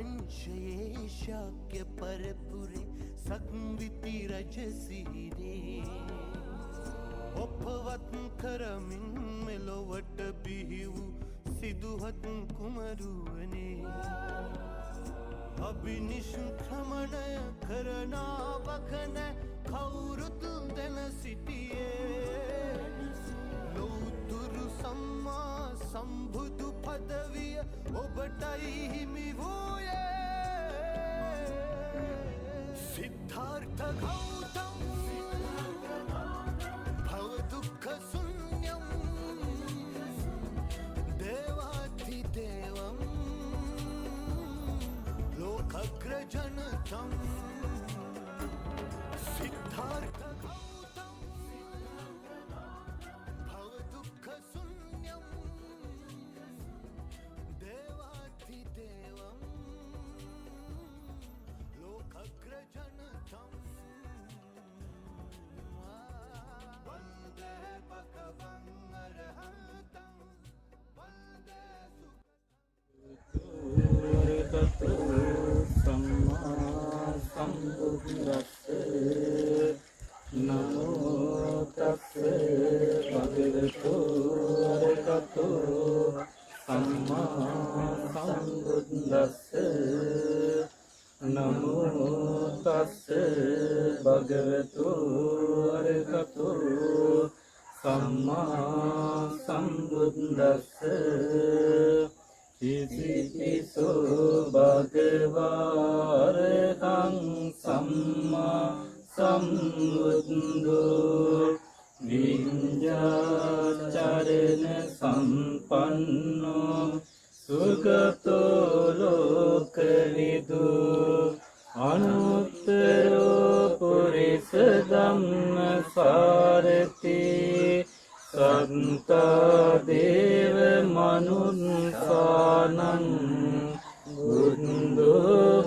अंशये शाक्य परपुरे संविति रजसीरे ඔපවත් කරමින් මෙලොවට බිහි වූ සිදුහත් කුමරුවනේ අභිනිෂ්ක්‍රමණය කරනාවක නැ කවුරුත් දැන සිටියේ ලෝතුරු සම්මා සම්බුදු පදවිය ඔබටයි හිමි වූයේ සිද්ධාර්ථ ගෞතම भवदुःख शून्यं देवाधिदेवं लोकग्रजनतं सिद्धार्थ गौतम भवदुःख शून्यं देवाधिदेवं लोकग्रजनतं वन्दे भगवं अरहन्तं वन्दे सुखतो सम्मा सम्बुद्धस्से नमो तस्से भगवतो अरहतो सम्मा सम्बुद्धस्से नमो तस्से भगवतो अरहतो सम्मा सम्बुद्धस्से इतिपिसो भगवारहं सम्मा सम्बुद्धो विඤ්ඤාචරණ सम्पन्नो सुगतो लोकविदु अनुत्तरो पुरिस धम्मसारथि संता देव मनुष्यानं बुद्धो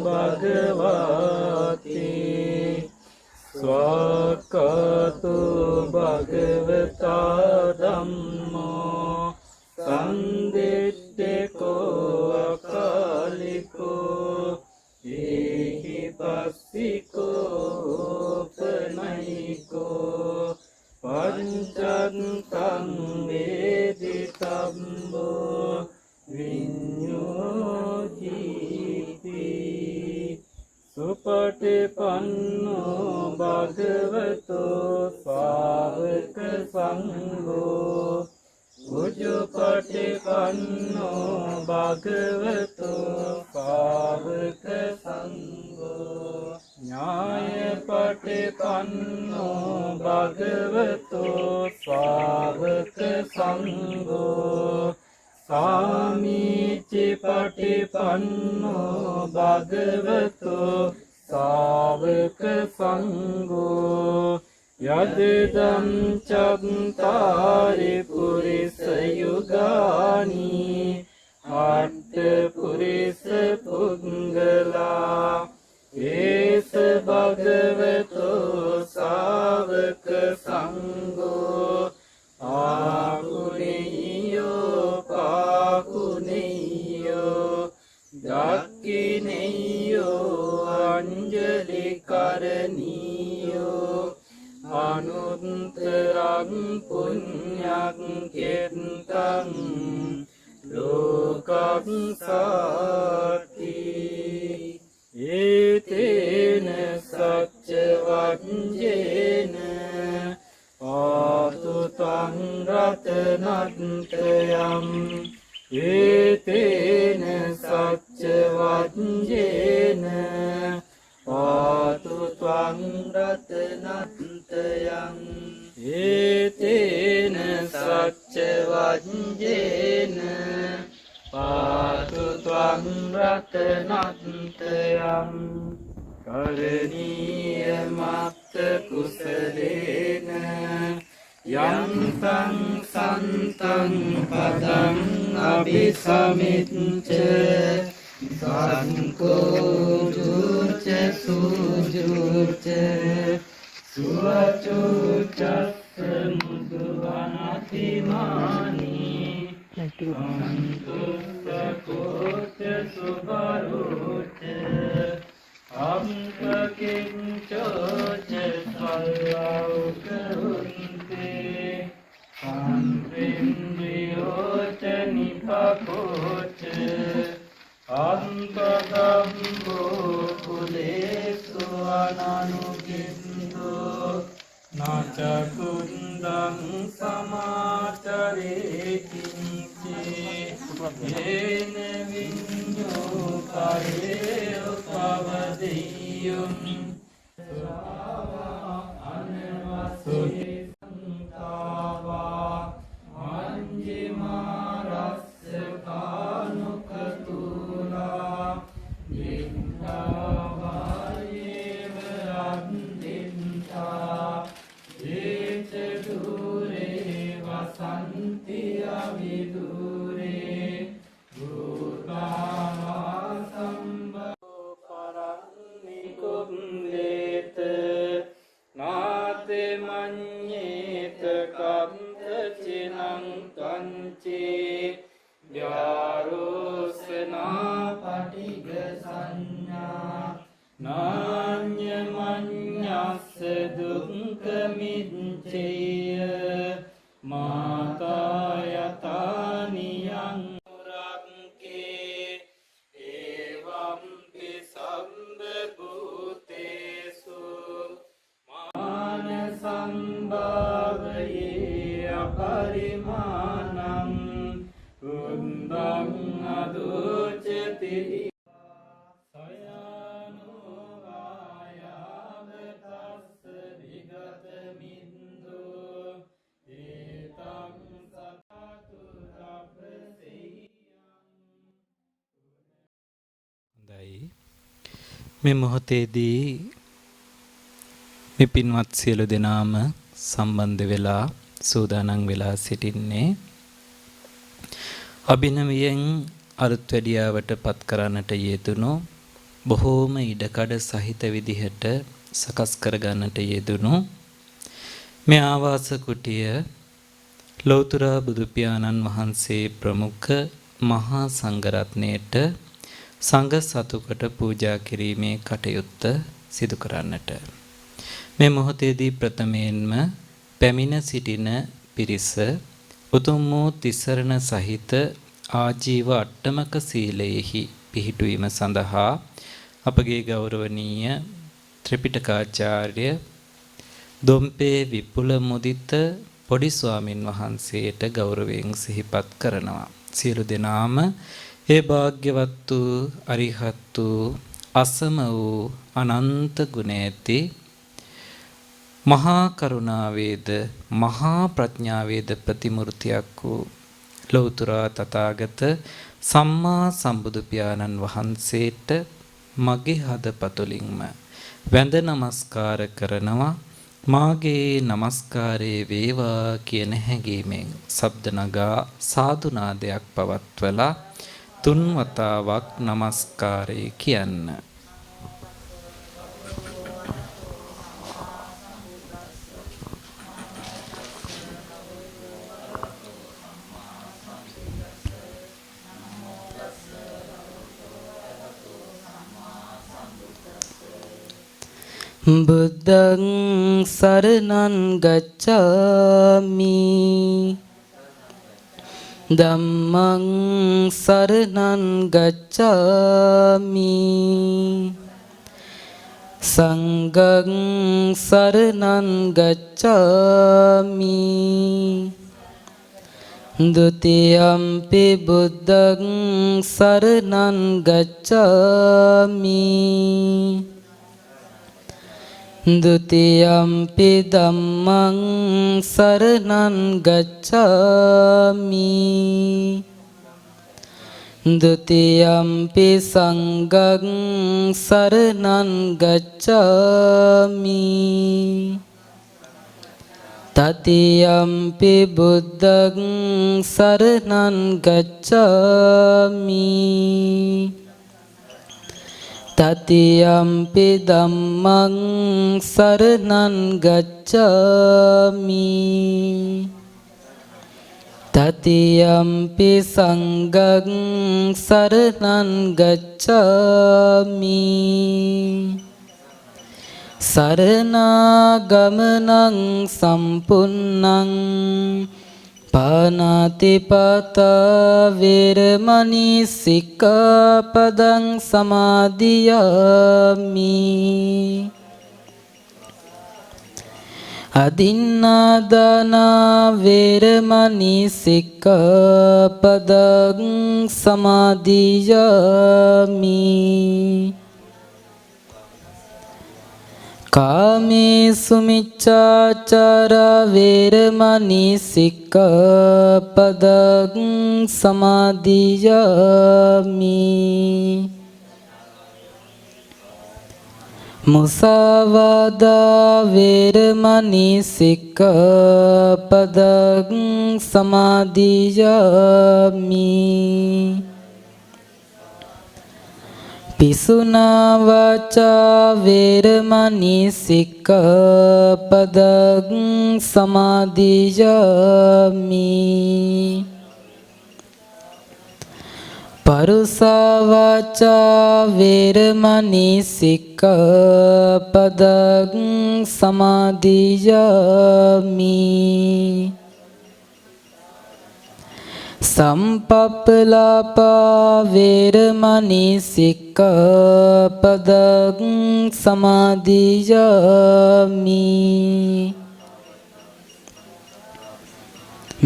भगवति स्वाकतो भगवता धम्मो संदिट्ठिको अकालिको एहिपस्सिको उपनयिको पंचन्तं वेदितम्बो विඤ්ඤෝධීති सुपटिपन्नो भगवतो सावक संघो उजुपटिपन्नो भगवतो सावक संघो न्यायपटिपन्नो भगवतो सावक संघो सामीचिपटिपन्नो भगवतो सावक संघो यदिदं चत्तारि पुरिस युगानि अष्टपुरिस पुंगला एस भगवतो सावक संघो आहुनेयो पाहुनेयो दक्खिनेयो अंजलि करनीयो अनुत्तरं पुण्यं कीर्तनं लोकं साति एतेन सच्चवञ्जेन पातु तं रत्नत्रयम् एतेन सच्चवञ्जेन पातु त्वं रत्नत्रयम् एतेन सच्चवञ्जेन पातु त्वं रत्नत्रयम् करणीयमप्त कुशलेन यन्तं सन्तं पदम् अभिसमिच्च संकोचुर्च सुजुर्च सुवचुर्च मुदुवनतिमानि සන්තුස්සකෝච සුබරුච අම්පකින්චෝච සල්ලෞකරුන්තේ සම්පින්ද්‍රියෝච නිපකෝච අන්තදම්බෝ කුලේසු අනනුකින්දෝ නාචකුන්දං සමාචරේ කිංචේ යේන විඤ්ඤෝ කයේ උපවදෙය්‍යුම් සුරාවා අනවසුහි සංතාවා මංජිමා රස්ස කානුකතුලා වින්දාවායේව අන්දින්තා ඒචදුරේ වසන්ති අවිදුරේ භූතාවා සම්බෝ පරන්නිකුම්ලේත නාතේ මඤ්ඤේත කන්ත චිනං කංචේ යාරෝසනා පටිග සංඥා නාඤ්ඤමඤ්ඤස්ස දුක්ඛ මිච්ඡේය මාතායතානියං රක්ඛේ එවං පිසම්බ භූතේසු මාන සම්භාවයේ අපරිමාණං උන්දං අදුචති මේ මොහොතේදී මේ පින්වත් සියලු දෙනාම සම්බන්ධ වෙලා සූදානම් වෙලා සිටින්නේ අභිනවයෙන් අරුත් වැඩියාවට පත් කරන්නට යෙදුණු බොහෝම ඉඩකඩ සහිත විදිහට සකස් කර ගන්නට යෙදුණු මේ ආවාස කුටිය ලෞතර බුදු පියාණන් වහන්සේ ප්‍රමුඛ මහා සංඝරත්නයට සංඝ සතුකට පූජා කිරීමේ කටයුත්ත සිදු කරන්නට මේ මොහොතේදී ප්‍රථමයෙන්ම පැමිණ සිටින පිරිස උතුම් වූ තිසරණ සහිත ආජීව අට්ටමක සීලයෙහි පිහිටුවීම සඳහා අපගේ ගෞරවනීය ත්‍රිපිටකාචාර්ය දොම්පේ විපුල මුදිත පොඩි ස්වාමින් වහන්සේට ගෞරවයෙන් සිහිපත් කරනවා. සියලු දෙනාම ඒ භාග්‍යවත් වූ අරිහත් වූ අසම වූ අනන්ත ගුණ ඇති මහා කරුණාවේද මහා ප්‍රඥාවේද ප්‍රතිමූර්තියක් වූ ලෞතර තථාගත සම්මා සම්බුදු පියාණන් වහන්සේට මගේ හදපතුලින්ම වැඳ නමස්කාර කරනවා. මාගේ නමස්කාරයේ වේවා කියන හැඟීමෙන් ශබ්ද නගා සාදු නාදයක් පවත්වලා තුන් වතාවක් නමස්කාරය කියන්න. බුද්ධං සරණං ගච්ඡාමි ධම්මං සරණං ගච්ඡාමි සංඝං සරණං ගච්ඡාමි ဒုတိယံ පි බුද්ධං සරණං ගච්ඡාමි ဒုတိယံ පි ධම්මං සරණං ගච්ඡාමි ဒုတိယံ පි සංඝං සරණං ගච්ඡාමි တတိယံ පි බුද්ධං සරණං ගච්ඡාමි တတိယံ පි ධම්මං සරණං ගච්ඡාමි තතියම්පි සංඝං සරණං ගච්ඡාමි සරණාගමනං සම්පුන්නං පාණාතිපාතා වේරමණී සික්ඛාපදං සමාදියාමි අදින්නාදානා වේරමණී සික්ඛාපදං සමාදියාමි කාමේසු මිච්ඡාචාරා වේරමණී සික්ඛාපදං සමාදියාමි මුසාවාදා වේරමණී සික්ඛාපදං සමාදියාමි පිසුනා වාචා වේරමණී සික්ඛාපදං සමාදියාමි පරුසා වාචා වේරමණී සික්ඛාපදං සමාදියාමි සම්පප්පලාපා වේරමණී සික්ඛාපදං සමාදියාමි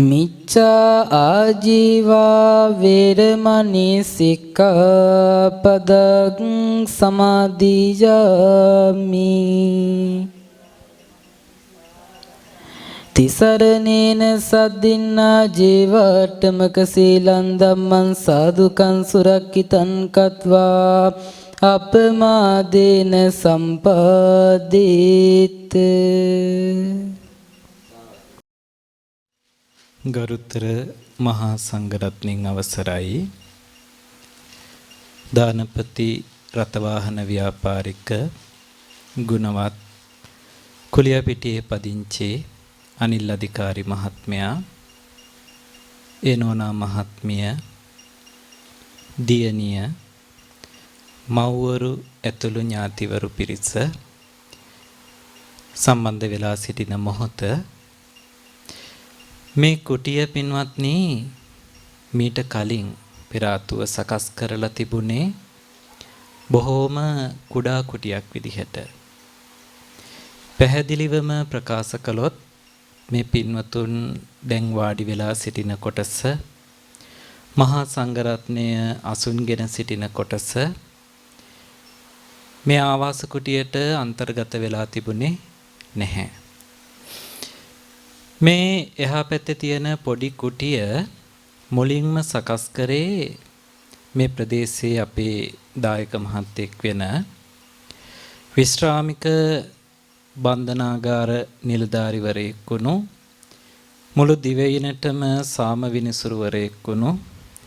මිච්ඡා ආජීවා වේරමණී සික්ඛාපදං සමාදියාමි තිසරණේන සද්දින්නා ජීවට්ටමක සීලං ධම්මං සාදුකං සුරක්ඛිතං කତ୍වා අපමාදේන සම්පාදේත ගරුතර මහා සංඝරත්නයන් අවසරයි දානපති රතවාහන ව්‍යාපාරික ගුණවත් කුලියාපිටියේ පදිංචි අනිල් අධිකාරි මහත්මයා එනෝනා මහත්මිය දියණිය මව්වරු ඇතුළු ඥාතිවරු පිරිස සම්බන්ධ වෙලා සිටින මොහොත මේ කුටිය පින්වත්නි මීට කලින් පෙර ආතුව සකස් කරලා තිබුණේ බොහෝම කුඩා කුටියක් විදිහට. පැහැදිලිවම ප්‍රකාශ කළොත් මේ පින්වතුන් දැන් වාඩි වෙලා සිටින කොටස මහා සංඝරත්නය අසුන්ගෙන සිටින කොටස මේ ආවාස කුටියට අන්තර්ගත වෙලා තිබුණේ නැහැ. මේ එහා පැත්තේ තියෙන පොඩි කුටිය මුලින්ම සකස් කරේ මේ ප්‍රදේශයේ අපේ දායක මහත්තයෙක් වෙන විශ්‍රාමික බන්ධනාගාර නිලධාරිවරයෙක් වුණු මුළු දිවයිනටම සාම විනිසුරුවරයෙක් වුණු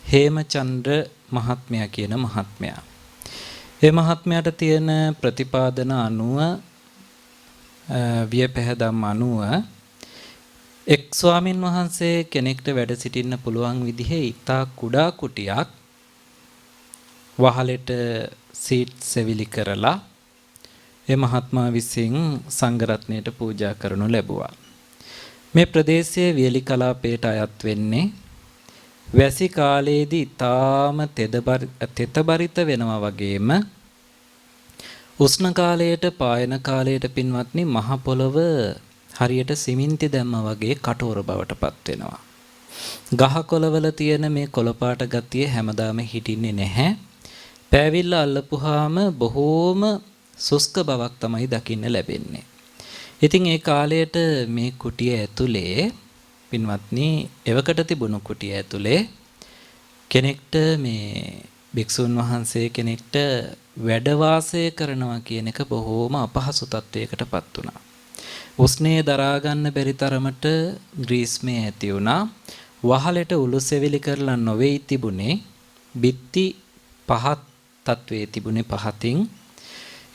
හේමචන්ද්‍ර මහත්මයා කියන මහත්මයා. ඒ මහත්මයාට තියෙන ප්‍රතිපාදන අනුව වියපැහැදම් අනුව එක් ස්වාමින් වහන්සේ කෙනෙක්ට වැඩ සිටින්න පුළුවන් විදිහේ ඉතා කුඩා කුටියක් වහලෙට සීට් සෙවිලි කරලා ඒ මහත්මයා විසින් සංඝරත්නයට පූජා කරනු ලැබුවා. මේ ප්‍රදේශයේ වියලි කලාපයට අයත් වෙන්නේ වැසි කාලයේදී ඉතාම තෙතබරිත වෙනවා වගේම උෂ්ණ කාලයට පායන කාලයට පින්වත්නි මහ පොළව හරියට සිමෙන්ති දැම්ම වගේ කටෝර බවට පත් වෙනවා. ගහකොළවල තියෙන මේ කොළපාට ගතිය හැමදාම හිටින්නේ නැහැ. පෑවිල්ල අල්ලපුවාම බොහෝම සුස්ක බවක් තමයි දකින්න ලැබෙන්නේ. ඉතින් ඒ කාලයට මේ කුටිය ඇතුලේ පින්වත්නි එවකට තිබුණු කුටිය ඇතුලේ කෙනෙක්ට මේ භික්ෂුන් වහන්සේ කෙනෙක්ට වැඩ වාසය කරනවා කියන එක බොහෝම අපහසු තත්වයකටපත් වුණා. උස්නේ දරා ගන්න බැරි තරමට ග්‍රීස්මේ ඇති වුණා. වහලට උළු සෙවිලි කරලා නොවේයි තිබුණේ. බිත්ති පහත් තත්වයේ තිබුණේ පහතින්.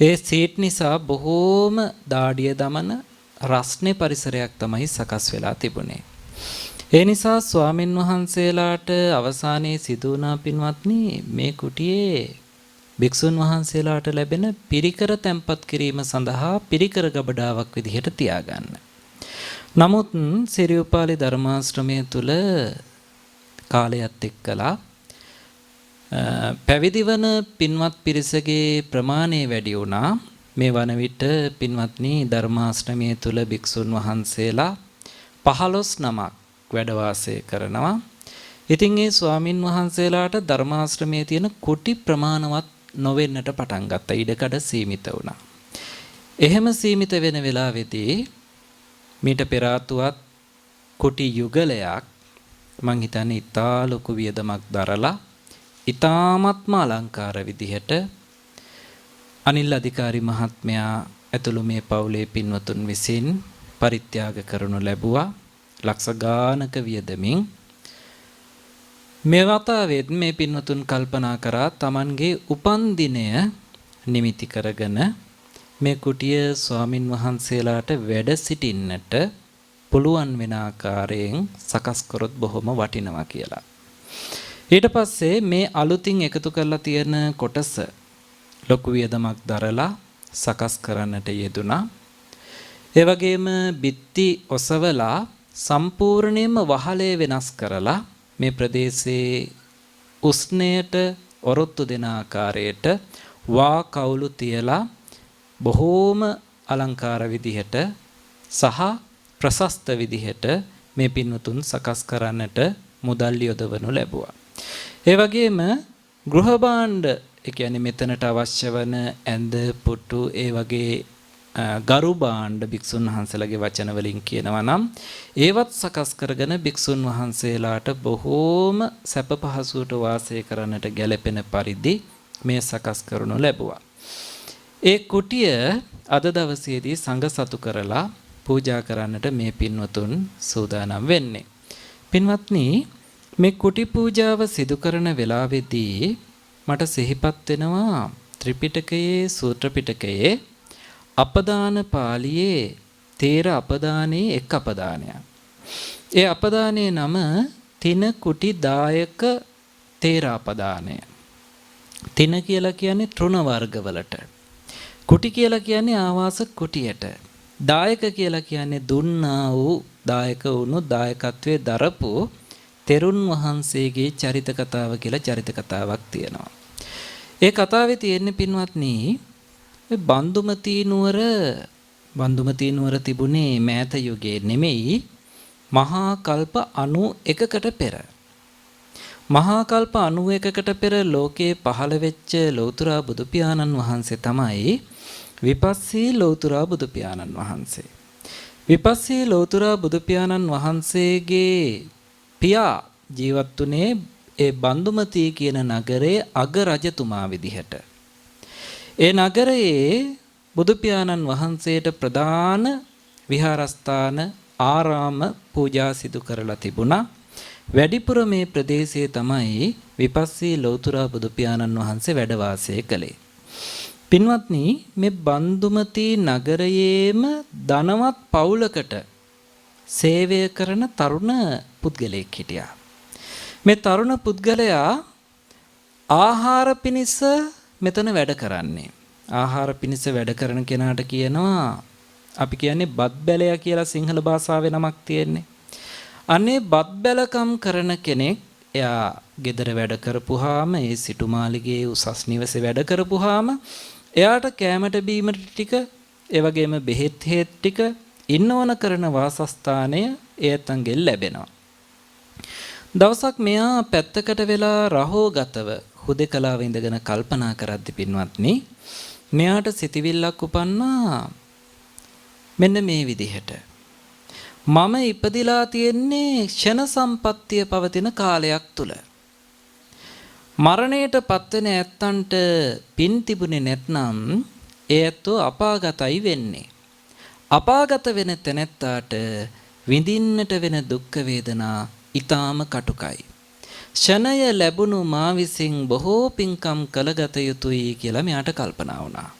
ඒ සීට් නිසා බොහෝම දාඩිය දමන රස්නේ පරිසරයක් තමයි සකස් වෙලා තිබුණේ. ඒ නිසා ස්වාමින් වහන්සේලාට අවසානයේ සිදු වුණා පින්වත්නි මේ කුටියේ භික්ෂුන් වහන්සේලාට ලැබෙන පිරිකර තැන්පත් කිරීම සඳහා පිරිකර ගබඩාවක් විදිහට තියාගන්න. නමුත් සිරියුපාලි ධර්මාශ්‍රමය තුල කාලයත් එක්කලා පැවිදි වන පින්වත් පිරිසගේ ප්‍රමාණය වැඩි වුණා. මේ වන විට පින්වත්නි ධර්මාශ්‍රමය තුල භික්ෂුන් වහන්සේලා 15 නමක් වැඩ වාසය කරනවා. ඉතින් ඒ ස්වාමින් වහන්සේලාට ධර්මාශ්‍රමයේ තියෙන කුටි ප්‍රමාණවත් නොවෙන්නට පටන් ගත්තා. ඉඩකඩ සීමිත වුණා. එහෙම සීමිත වෙන වෙලාවේදී මීට පෙර ආතුවත් කුටි යුගලයක් මං හිතන්නේ ඉතා ලොකු වියදමක් දරලා ඉතාමත්ම අලංකාර විදිහට අනිල් අධිකාරි මහත්මයා ඇතුළු මේ පවුලේ පින්වතුන් විසින් පරිත්‍යාග කරනු ලැබුවා. ලක්ෂ ගානක වියදමින් මේ වතාවෙත් මේ පින්වතුන් කල්පනා කරා Tamanගේ උපන්දිනය නිමිති කරගෙන මේ කුටිය ස්වාමින් වහන්සේලාට වැඩ සිටින්නට පුළුවන් වෙන ආකාරයෙන් සකස් කරොත් බොහොම වටිනවා කියලා. ඊට පස්සේ මේ අලුතින් එකතු කරලා තියෙන කොටස ලොකු වියදමක් දරලා සකස් කරන්නට යෙදුණා. ඒ වගේම බිත්ති ඔසවලා සම්පූර්ණයෙන්ම වහලේ වෙනස් කරලා මේ ප්‍රදේශයේ උෂ්ණයට ඔරොත්තු දෙන ආකාරයට වා කවුළු තියලා බොහෝම අලංකාර විදිහට සහ ප්‍රශස්ත විදිහට මේ පින්වතුන් සකස් කරන්නට මුදල් යොදවනු ලැබුවා. ඒ වගේම ගෘහ භාණ්ඩ ඒ කියන්නේ මෙතනට අවශ්‍ය වන ඇඳ පුටු ඒ වගේ ගරු භාණ්ඩ භික්ෂුන් වහන්සේලාගේ වචන වලින් කියනවා නම් ඒවත් සකස් කරගෙන භික්ෂුන් වහන්සේලාට බොහෝම සැප පහසුවට වාසය කරන්නට ගැළපෙන පරිදි මේ සකස් කරනු ලැබුවා. ඒ කුටිය අද දවසේදී සංඝ සතු කරලා පූජා කරන්නට මේ පින්වතුන් සූදානම් වෙන්නේ. පින්වත්නි මේ කුටි පූජාව සිදු කරන වෙලාවේදී මට සිහිපත් වෙනවා ත්‍රිපිටකයේ සූත්‍ර පිටකයේ අපදාන පාළියේ තේර අපදානයේ එක් අපදානයක්. ඒ අපදානයේ නම තින කුටි දායක තේර අපදානය. තින කියලා කියන්නේ තෘණ වර්ගවලට. කුටි කියලා කියන්නේ ආවාස කුටියට. දායක කියලා කියන්නේ දුන්නා වූ දායක වුණු දායකත්වයේ දරපු තෙරුන් වහන්සේගේ චරිත කතාව කියලා චරිත කතාවක් තියෙනවා. ඒ කතාවේ තියෙන්නේ පින්වත්නි බන්දුමතී නුවර තිබුණේ මෑත යුගයේ නෙමෙයි මහා කල්ප 91කට පෙර. මහා කල්ප 91කට පෙර ලෝකේ පහළ වෙච්ච ලෞතර බුදු පියාණන් වහන්සේ තමයි විපස්සී ලෞතර බුදු පියාණන් වහන්සේ. විපස්සී ලෞතර බුදු පියාණන් වහන්සේගේ පියා ජීවත් වුණේ ඒ බන්දුමතී කියන නගරයේ අග රජතුමා විදිහට. ඒ නගරයේ බුදු පියාණන් වහන්සේට ප්‍රධාන විහාරස්ථාන ආරාම පූජා සිදු කරලා තිබුණා. වැඩිපුර මේ ප්‍රදේශයේ තමයි විපස්සී ලෞතර බුදු පියාණන් වහන්සේ වැඩ වාසය කළේ. පින්වත්නි මේ බන්දුමතී නගරයේම ධනවත් පවුලකට සේවය කරන තරුණ පුද්ගලයෙක් හිටියා. මේ තරුණ පුද්ගලයා ආහාර පිණිස මෙතන වැඩ කරන්නේ. ආහාර පිණිස වැඩ කරන කෙනාට කියනවා අපි කියන්නේ බත් බැලයා කියලා සිංහල භාෂාවේ නමක් තියෙන්නේ. අනේ බත් බැලකම් කරන කෙනෙක් එයා ගෙදර වැඩ කරපුවාම ඒ සිටුමාලිගේ උසස් නිවසේ වැඩ කරපුවාම එයාට කෑමට බීමට ටික ඒ වගේම බෙහෙත් හේත් ටික ඉන්නවන කරන වාසස්ථානය එයත්න්ගෙන් ලැබෙනවා. දවසක් මෙයා පැත්තකට වෙලා රහෝගතව හුදෙකලාව ඉඳගෙන කල්පනා කරද්දි පින්වත්නි මෙයාට සිතවිල්ලක් උපන්නා මෙන්න මේ විදිහට මම ඉපදිලා තියෙන්නේ ක්ෂණ සම්පත්තිය පවතින කාලයක් තුල මරණයට පත්වෙන ඇත්තන්ට පින් තිබුණේ නැත්නම් ඒ ඇත්තෝ අපාගතයි වෙන්නේ. අපාගත වෙන තැනැත්තාට විඳින්නට වෙන දුක් වේදනා ඊටාම කටුකයි. ෂණය ලැබුණු මා විසින් බොහෝ පින්කම් කළගත යුතුයි කියලා මෙයාට කල්පනා වුණා.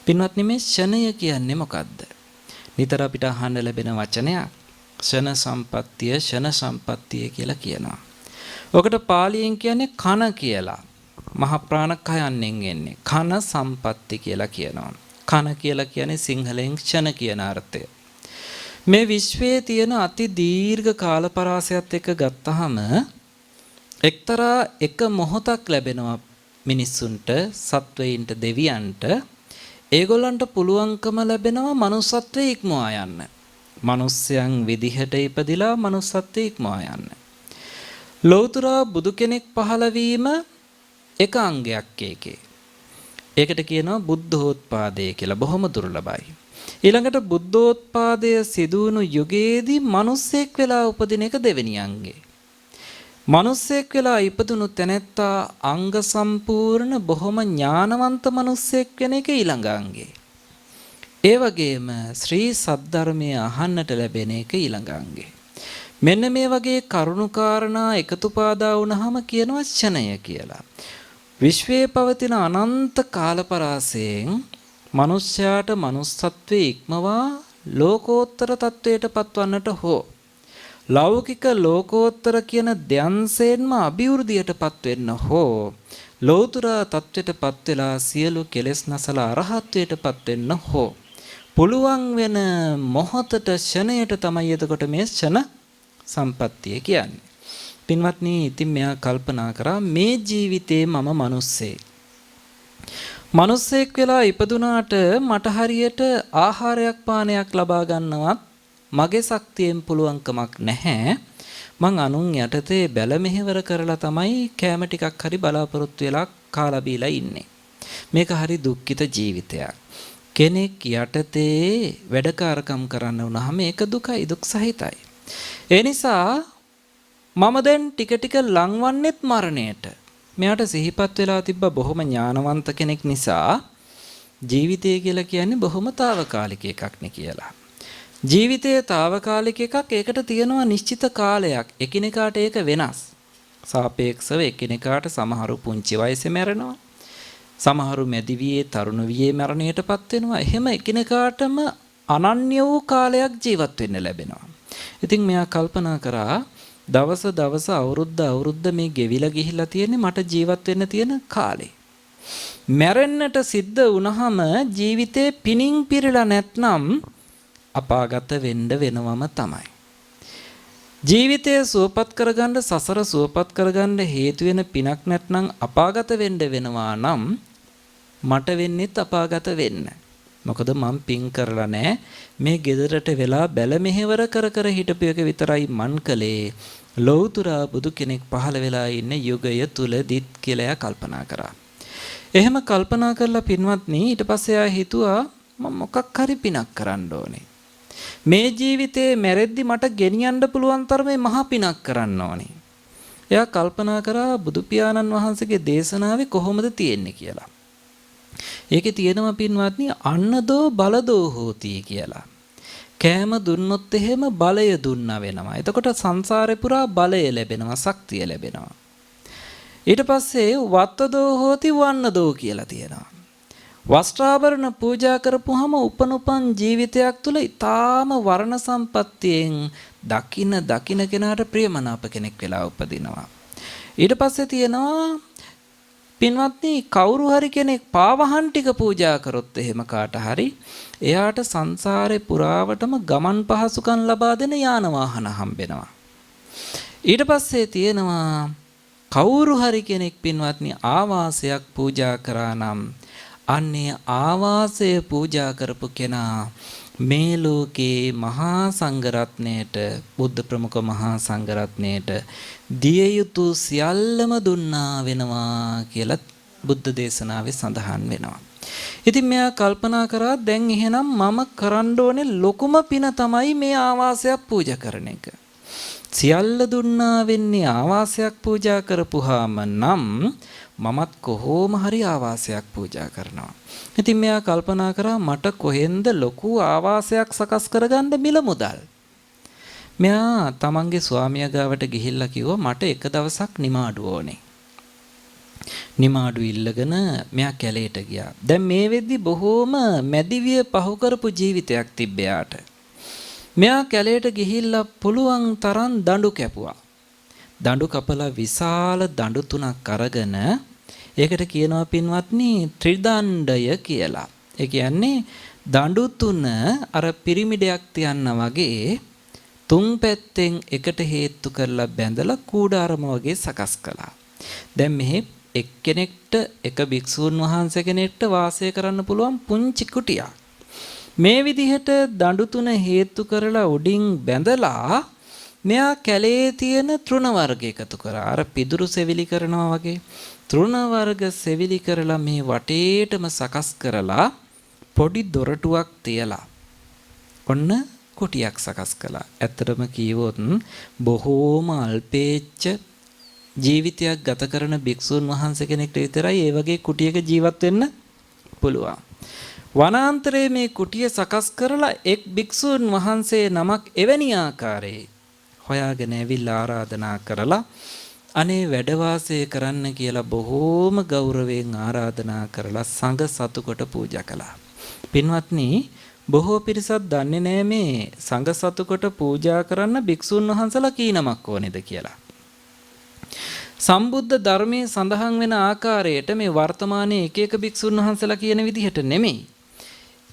පින්වත්නි මේ ෂණය කියන්නේ මොකද්ද? නිතර අපිට අහන්න ලැබෙන වචනයක්. ෂණ සම්පත්තිය ෂණ සම්පත්තිය කියලා කියනවා. ඔකට පාලියෙන් කියන්නේ කන කියලා. මහ ප්‍රාණ කයන්ෙන් එන්නේ. කන සම්පatti කියලා කියනවා. කන කියලා කියන්නේ සිංහලෙන් ක්ෂණ කියන අර්ථය. මේ විශ්වයේ තියෙන අති දීර්ඝ කාල පරාසයත් එක්ක ගත්තහම එක්තරා එක මොහොතක් ලැබෙනවා මිනිස්සුන්ට, සත්වයින්ට, දෙවියන්ට. ඒගොල්ලන්ට පුළුවන්කම ලැබෙනවා manussත්වයේ ඉක්මවා යන්න. මිනිස්යන් විදිහට ඉපදිලා manussත්වයේ ඉක්මවා යන්න. ලෞතර බුදු කෙනෙක් පහළ වීම එක අංගයක් ඒකේ. ඒකට කියනවා බුද්ධෝත්පාදය කියලා. බොහොම දුර්ලභයි. ඊළඟට බුද්ධෝත්පාදය සිදු වුණු යුගයේදී මිනිස්සෙක් වෙලා උපදින එක දෙවෙනි අංගේ. මිනිස්සෙක් වෙලා ඉපදුණු තැනැත්තා අංග සම්පූර්ණ බොහොම ඥානවන්ත මිනිස්සෙක් වෙන එක ඊළඟ අංගේ. ඒ වගේම ශ්‍රී සද්ධර්මයේ අහන්නට ලැබෙන එක ඊළඟ අංගේ. මෙන්න මේ වගේ කරුණු කාරණා එකතු පාදා වුණාම කියනවා ක්ෂණය කියලා. විශ්වයේ පවතින අනන්ත කාලපරාසයෙන් මනුෂ්‍යයාට manussත්වයේ ඉක්මවා ලෝකෝත්තර තත්වයට පත්වන්නට හෝ ලෞකික ලෝකෝත්තර කියන ධ්‍යානසෙන්ම අභිවෘද්ධියටපත් වෙන්න හෝ ලෞතර තත්වයටපත් වෙලා සියලු කෙලෙස් නැසලා අරහත්ත්වයටපත් වෙන්න හෝ පුළුවන් වෙන මොහොතට ෂණයට තමයි එතකොට මේ ෂණ සම්පත්තිය කියන්නේ. පින්වත්නි, ඉතින් මෙයා කල්පනා කරා මේ ජීවිතේ මම මිනිස්සෙක්. මිනිස්සෙක් වෙලා ඉපදුනාට මට හරියට ආහාරයක් පානයක් ලබා ගන්නවත් මගේ ශක්තියෙන් පුළුවන්කමක් නැහැ. මං අනුන් යටතේ බැල මෙහෙවර කරලා තමයි කෑම ටිකක් හරි බලාපොරොත්තු වෙලා කාලා බීලා ඉන්නේ. මේක හරි දුක්ඛිත ජීවිතයක්. කෙනෙක් යටතේ වැඩකාරකම් කරන්න වුණාම ඒක දුකයි, දුක් සහිතයි. ඒ නිසා මම දැන් ටික ටික ලංවන්නේත් මරණයට. මෙයාට සිහිපත් වෙලා තිබ්බ බොහොම ඥානවන්ත කෙනෙක් නිසා ජීවිතය කියලා කියන්නේ බොහොම తాවකාලික එකක් නේ කියලා. ජීවිතයේ తాවකාලික එකක්, ඒකට තියෙනවා නිශ්චිත කාලයක්. එකිනෙකාට ඒක වෙනස්. සාපේක්ෂව එකිනෙකාට සමහරු පුංචි වයසේ මැරෙනවා. සමහරු මැදි වියේ තරුණ වියේ මරණයටපත් වෙනවා. එහෙම එකිනෙකාටම අනන්‍ය වූ කාලයක් ජීවත් වෙන්න ලැබෙනවා. ඉතින් මෙයා කල්පනා කරා දවස අවුරුද්ද මේ ගෙවිලා ගිහිල්ලා තියෙන්නේ මට ජීවත් වෙන්න තියෙන කාලේ. මැරෙන්නට සිද්ධ වුණාම ජීවිතේ පිනින් පිරලා නැත්නම් අපාගත වෙන්න වෙනවම තමයි. ජීවිතය සුවපත් කරගන්න, සසර සුවපත් කරගන්න හේතු වෙන පිනක් නැත්නම් අපාගත වෙන්න වෙනවා නම් මට වෙන්නේත් අපාගත වෙන්න. මොකද මම පින් කරලා නැහැ. මේ ගෙදරට වෙලා බැල මෙහෙවර කර හිටපු එක විතරයි මන් කළේ. ලෞතර බුදු කෙනෙක් පහළ වෙලා ඉන්න යුගය තුලදිත් කියලා කල්පනා කරා. එහෙම කල්පනා කරලා පින්වත්නි, ඊට පස්සේ ආ හිතුවා මම මොකක් හරි පිනක් කරන්න ඕනේ. මේ ජීවිතේ මැරෙද්දි මට ගෙනියන්න පුළුවන් තරමේ මහා පිනක් කරන්න ඕනේ. එයා කල්පනා කරා බුදු පියාණන් වහන්සේගේ දේශනාවේ කොහොමද තියෙන්නේ කියලා. ඒකේ තියෙනවා පින්වත්නි අන්නදෝ බලදෝ හෝති කියලා. කෑම දුන්නොත් එහෙම බලය දුන්නා වෙනවා. එතකොට සංසාරේ පුරා බලය ලැබෙනවා, ශක්තිය ලැබෙනවා. ඊට පස්සේ වත්තදෝ හෝති වන්නදෝ කියලා තියෙනවා. වස්ත්‍රාභරණ පූජා කරපුවාම උපනුපන් ජීවිතයක් තුළ ඊටාම වර්ණ සම්පත්තියෙන් දකින්න කෙනාට ප්‍රියමනාප කෙනෙක් වෙලා උපදිනවා. ඊට පස්සේ තියෙනවා පින්වත්නි, කවුරු හරි කෙනෙක් පාවහන් ටික පූජා කරොත් එහෙම කාට හරි එයාට සංසාරේ පුරාවටම ගමන් පහසුකම් ලබා දෙන යාන වාහන හම්බෙනවා. ඊට පස්සේ තියෙනවා කවුරු හරි කෙනෙක් පින්වත්නි ආවාසයක් පූජා කරා නම් අන්නේ ආවාසය පූජා කරපු කෙනා මේ ලෝකේ මහා සංඝරත්නයට, බුද්ධ ප්‍රමුඛ මහා සංඝරත්නයට දිය යුතු සියල්ලම දුන්නා වෙනවා කියලා බුද්ධ දේශනාවේ සඳහන් වෙනවා. ඉතින් මෙයා කල්පනා කරා දැන් එහෙනම් මම කරන්න ඕනේ ලොකුම පින තමයි මේ ආවාසයක් පූජා කරන එක. සියල්ල දුන්නා වෙන්නේ ආවාසයක් පූජා කරපුවාම නම් මමත් කොහොම හරි ආවාසයක් පූජා කරනවා. ඉතින් මෙයා කල්පනා කරා මට කොහෙන්ද ලොකු ආවාසයක් සකස් කරගන්න මිල මුදල්. මෙයා තමන්ගේ ස්වාමියා ගාවට ගිහිල්ලා කිව්වා මට එක දවසක් නිමාඩු ඕනේ. නිමාඩු ඉල්ලගෙන මෙයා කැලේට ගියා. දැන් මේ වෙද්දි බොහෝම මැදිවිය පහු කරපු ජීවිතයක් තිබ්බ යාට. මෙයා කැලේට ගිහිල්ලා පුළුවන් තරම් දඬු කැපුවා. දඬු කපලා විශාල දඬු තුනක් අරගෙන ඒකට කියනවා පින්වත්නි ත්‍රිදණ්ඩය කියලා. ඒ කියන්නේ දඬු තුන අර පිරිමිඩයක් තියන්නා වගේ තුන් පැත්තෙන් එකට හේතු කරලා බැඳලා කූඩාරම වගේ සකස් කළා. දැන් මෙහි එක්කෙනෙක්ට එක භික්ෂූන් වහන්සේ කෙනෙක්ට වාසය කරන්න පුළුවන් පුංචි කුටියක්. මේ විදිහට දඬු තුන හේතු කරලා උඩින් බැඳලා මෙයා කැලේ තියෙන තෘණ වර්ග එකතු කරා. අර පිදුරු සෙවිලි කරනවා වගේ තෘණ වර්ග සෙවිලි කරලා මේ වටේටම සකස් කරලා පොඩි දොරටුවක් තියලා ඔන්න කුටියක් සකස් කළා. ඇත්තටම කීවොත් බොහෝම අල්පේච්ඡ ජීවිතයක් ගත කරන භික්ෂුන් වහන්සේ කෙනෙක්ට විතරයි ඒ වගේ කුටියක ජීවත් වෙන්න පුළුවන්. වනාන්තරයේ මේ කුටිය සකස් කරලා එක් භික්ෂුන් වහන්සේ නමක් එවැනි ආකාරයේ හොයාගෙන ඇවිල්ලා ආරාධනා කරලා අනේ වැඩ වාසය කරන්න කියලා බොහෝම ගෞරවයෙන් ආරාධනා කරලා සංඝ සතු කොට පූජා කළා. පින්වත්නි බොහෝ පිරිසක් දන්නේ නැහැ මේ සංඝ සතු කොට පූජා කරන්න භික්ෂුන් වහන්සේලා කී නමක් ඕනේද කියලා. සම්බුද්ධ ධර්මයේ සඳහන් වෙන ආකාරයට මේ වර්තමානයේ එක එක භික්ෂුන් වහන්සේලා කියන විදිහට නෙමෙයි.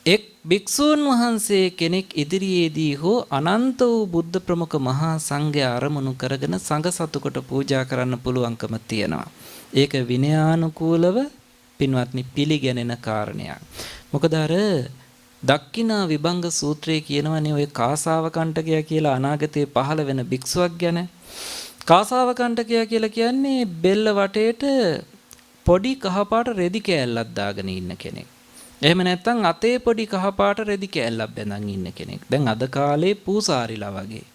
එක් භික්ෂුන් වහන්සේ කෙනෙක් ඉදිරියේදී හෝ අනන්ත වූ බුද්ධ ප්‍රමුඛ මහා සංඝයා අරමුණු කරගෙන සංඝ සතු කොට පූජා කරන්න පුළුවන්කම තියෙනවා. ඒක විනයානුකූලව පින්වත්නි පිළිගැනෙන කාරණයක්. මොකද අර දක්ඛිනා විභංග සූත්‍රයේ කියනවනේ ඔය කාසාව කණ්ඨකයා කියලා අනාගතයේ පහළ වෙන භික්ෂුවක් ගැන. කාසාව කණ්ඨකයා කියලා කියන්නේ බෙල්ල වටේට පොඩි කහපාට රෙදි කෑල්ලක් දාගෙන ඉන්න කෙනෙක්. එහෙම නැත්නම් අතේ පොඩි කහපාට රෙදි කෑල්ලක් බැඳන් ඉන්න කෙනෙක්. දැන් අද කාලේ පූසාරිලා වගේ.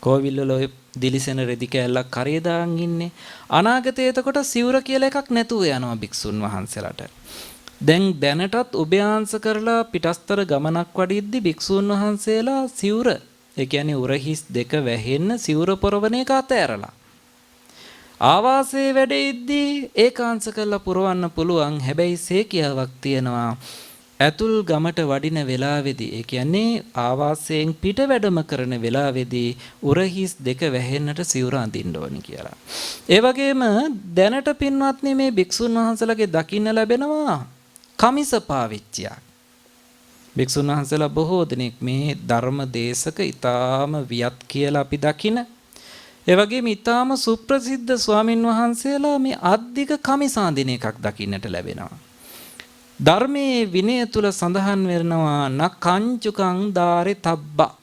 කෝවිල් වල ඔය දිලිසෙන රෙදි කෑල්ලක් කරේ දාන් ඉන්නේ. අනාගතයේ එතකොට සිවුර කියලා එකක් නැතුව යනවා භික්ෂුන් වහන්සේලාට. දැන් දැනටත් උභයාංශ කරලා පිටස්තර ගමනක් වඩිද්දි භික්ෂුන් වහන්සේලා සිවුර ඒ කියන්නේ උරහිස් දෙක වැහෙන්න සිවුර පොරවන එක අතෑරලා ආවාසයේ වැඩෙද්දී ඒකාංශ කරලා පුරවන්න පුළුවන්. හැබැයි සේකියාවක් තියෙනවා. ඇතුල් ගමට වඩින වෙලාවේදී ඒ කියන්නේ ආවාසයෙන් පිට වැඩම කරන වෙලාවේදී උරහිස් දෙක වැහෙන්නට සිවුර අඳින්න ඕනි කියලා. ඒ වගේම දැනට පින්වත්නි මේ භික්ෂුන් වහන්සේලාගේ දකින්න ලැබෙනවා කමිස පාවිච්චියක්. භික්ෂුන් වහන්සේලා බොහෝ දෙනෙක් මේ ධර්ම දේශක ඊටාම වියත් කියලා අපි දකින. ඒ වගේම ඊටාම සුප්‍රසිද්ධ ස්වාමින් වහන්සේලා මේ අද්දික කමිස අඳින එකක් දකින්නට ලැබෙනවා. ධර්මයේ විනය තුල සඳහන් වෙනවා නකංචුකං දාරේ තබ්බා.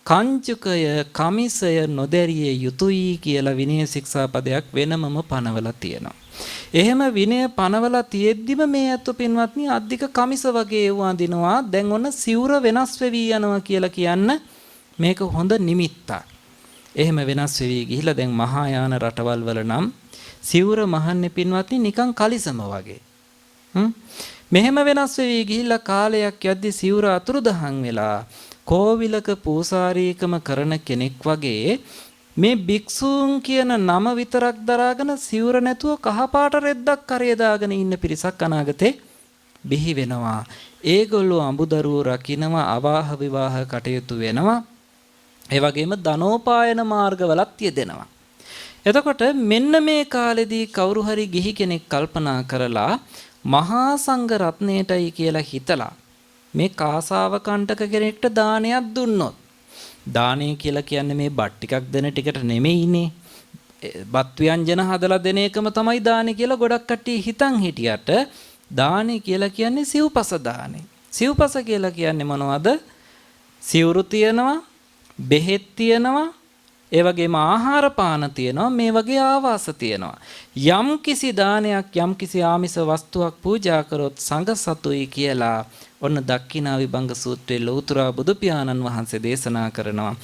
කංචුකය කමිසය නොදැරිය යුතුයි කියලා විනය ශික්ෂාපදයක් වෙනමම පනවලා තියෙනවා. එහෙම විනය පනවලා තියෙද්දිම මේ අතු පින්වත්නි අද්දික කමිස වගේ ඒවා අඳිනවා. දැන් ඔන්න සිවුර වෙනස් වෙවි යනවා කියලා කියන්න මේක හොඳ නිමිත්තක්. එහෙම වෙනස් වෙවි ගිහිලා දැන් මහායාන රටවල් වල නම් සිවුර මහන්නේ පින්වත්නි නිකන් කලිසම වගේ. මෙහෙම වෙනස් වෙවි ගිහිල්ලා කාලයක් යද්දි සිවුර අතුරුදහන් වෙලා කෝවිලක පූසාරීකම කරන කෙනෙක් වගේ මේ භික්ෂූන් කියන නම විතරක් දරාගෙන සිවුර නැතුව කහපාට රෙද්දක් කරේ දාගෙන ඉන්න පිරිසක් අනාගතේ බිහි වෙනවා. ඒගොල්ලෝ අඹදරුවෝ රකින්නවා, අවාහ විවාහ කටයුතු වෙනවා. ඒ වගේම ධනෝපායන මාර්ගවලත් යෙදෙනවා. එතකොට මෙන්න මේ කාලෙදී කවුරු හරි ගිහි කෙනෙක් කල්පනා කරලා මහා සංඝ රත්නයටයි කියලා හිතලා මේ කාසාව කණ්ඨක කෙනෙක්ට දානයක් දුන්නොත්, දානය කියලා කියන්නේ මේ බත් ටිකක් දෙන ටිකට නෙමෙයිනේ. බත් ව්‍යංජන හදලා දෙන එකම තමයි දානය කියලා ගොඩක් කට්ටිය හිතන් හිටියට දානය කියලා කියන්නේ සිව්පස දානය. සිව්පස කියලා කියන්නේ මොනවද? සිවුරු තියනවා, බෙහෙත් තියනවා, ඒ වගේම ආහාර පාන තියෙනවා, මේ වගේ ආවාස තියෙනවා. යම් කිසි දානයක් යම් කිසි ආමිස වස්තුවක් පූජා කරොත් සංඝ සතුයි කියලා ඔන්න දක්ඛිනා විභංග සූත්‍රයේ ලෞතර බුදු පියාණන් වහන්සේ දේශනා කරනවා.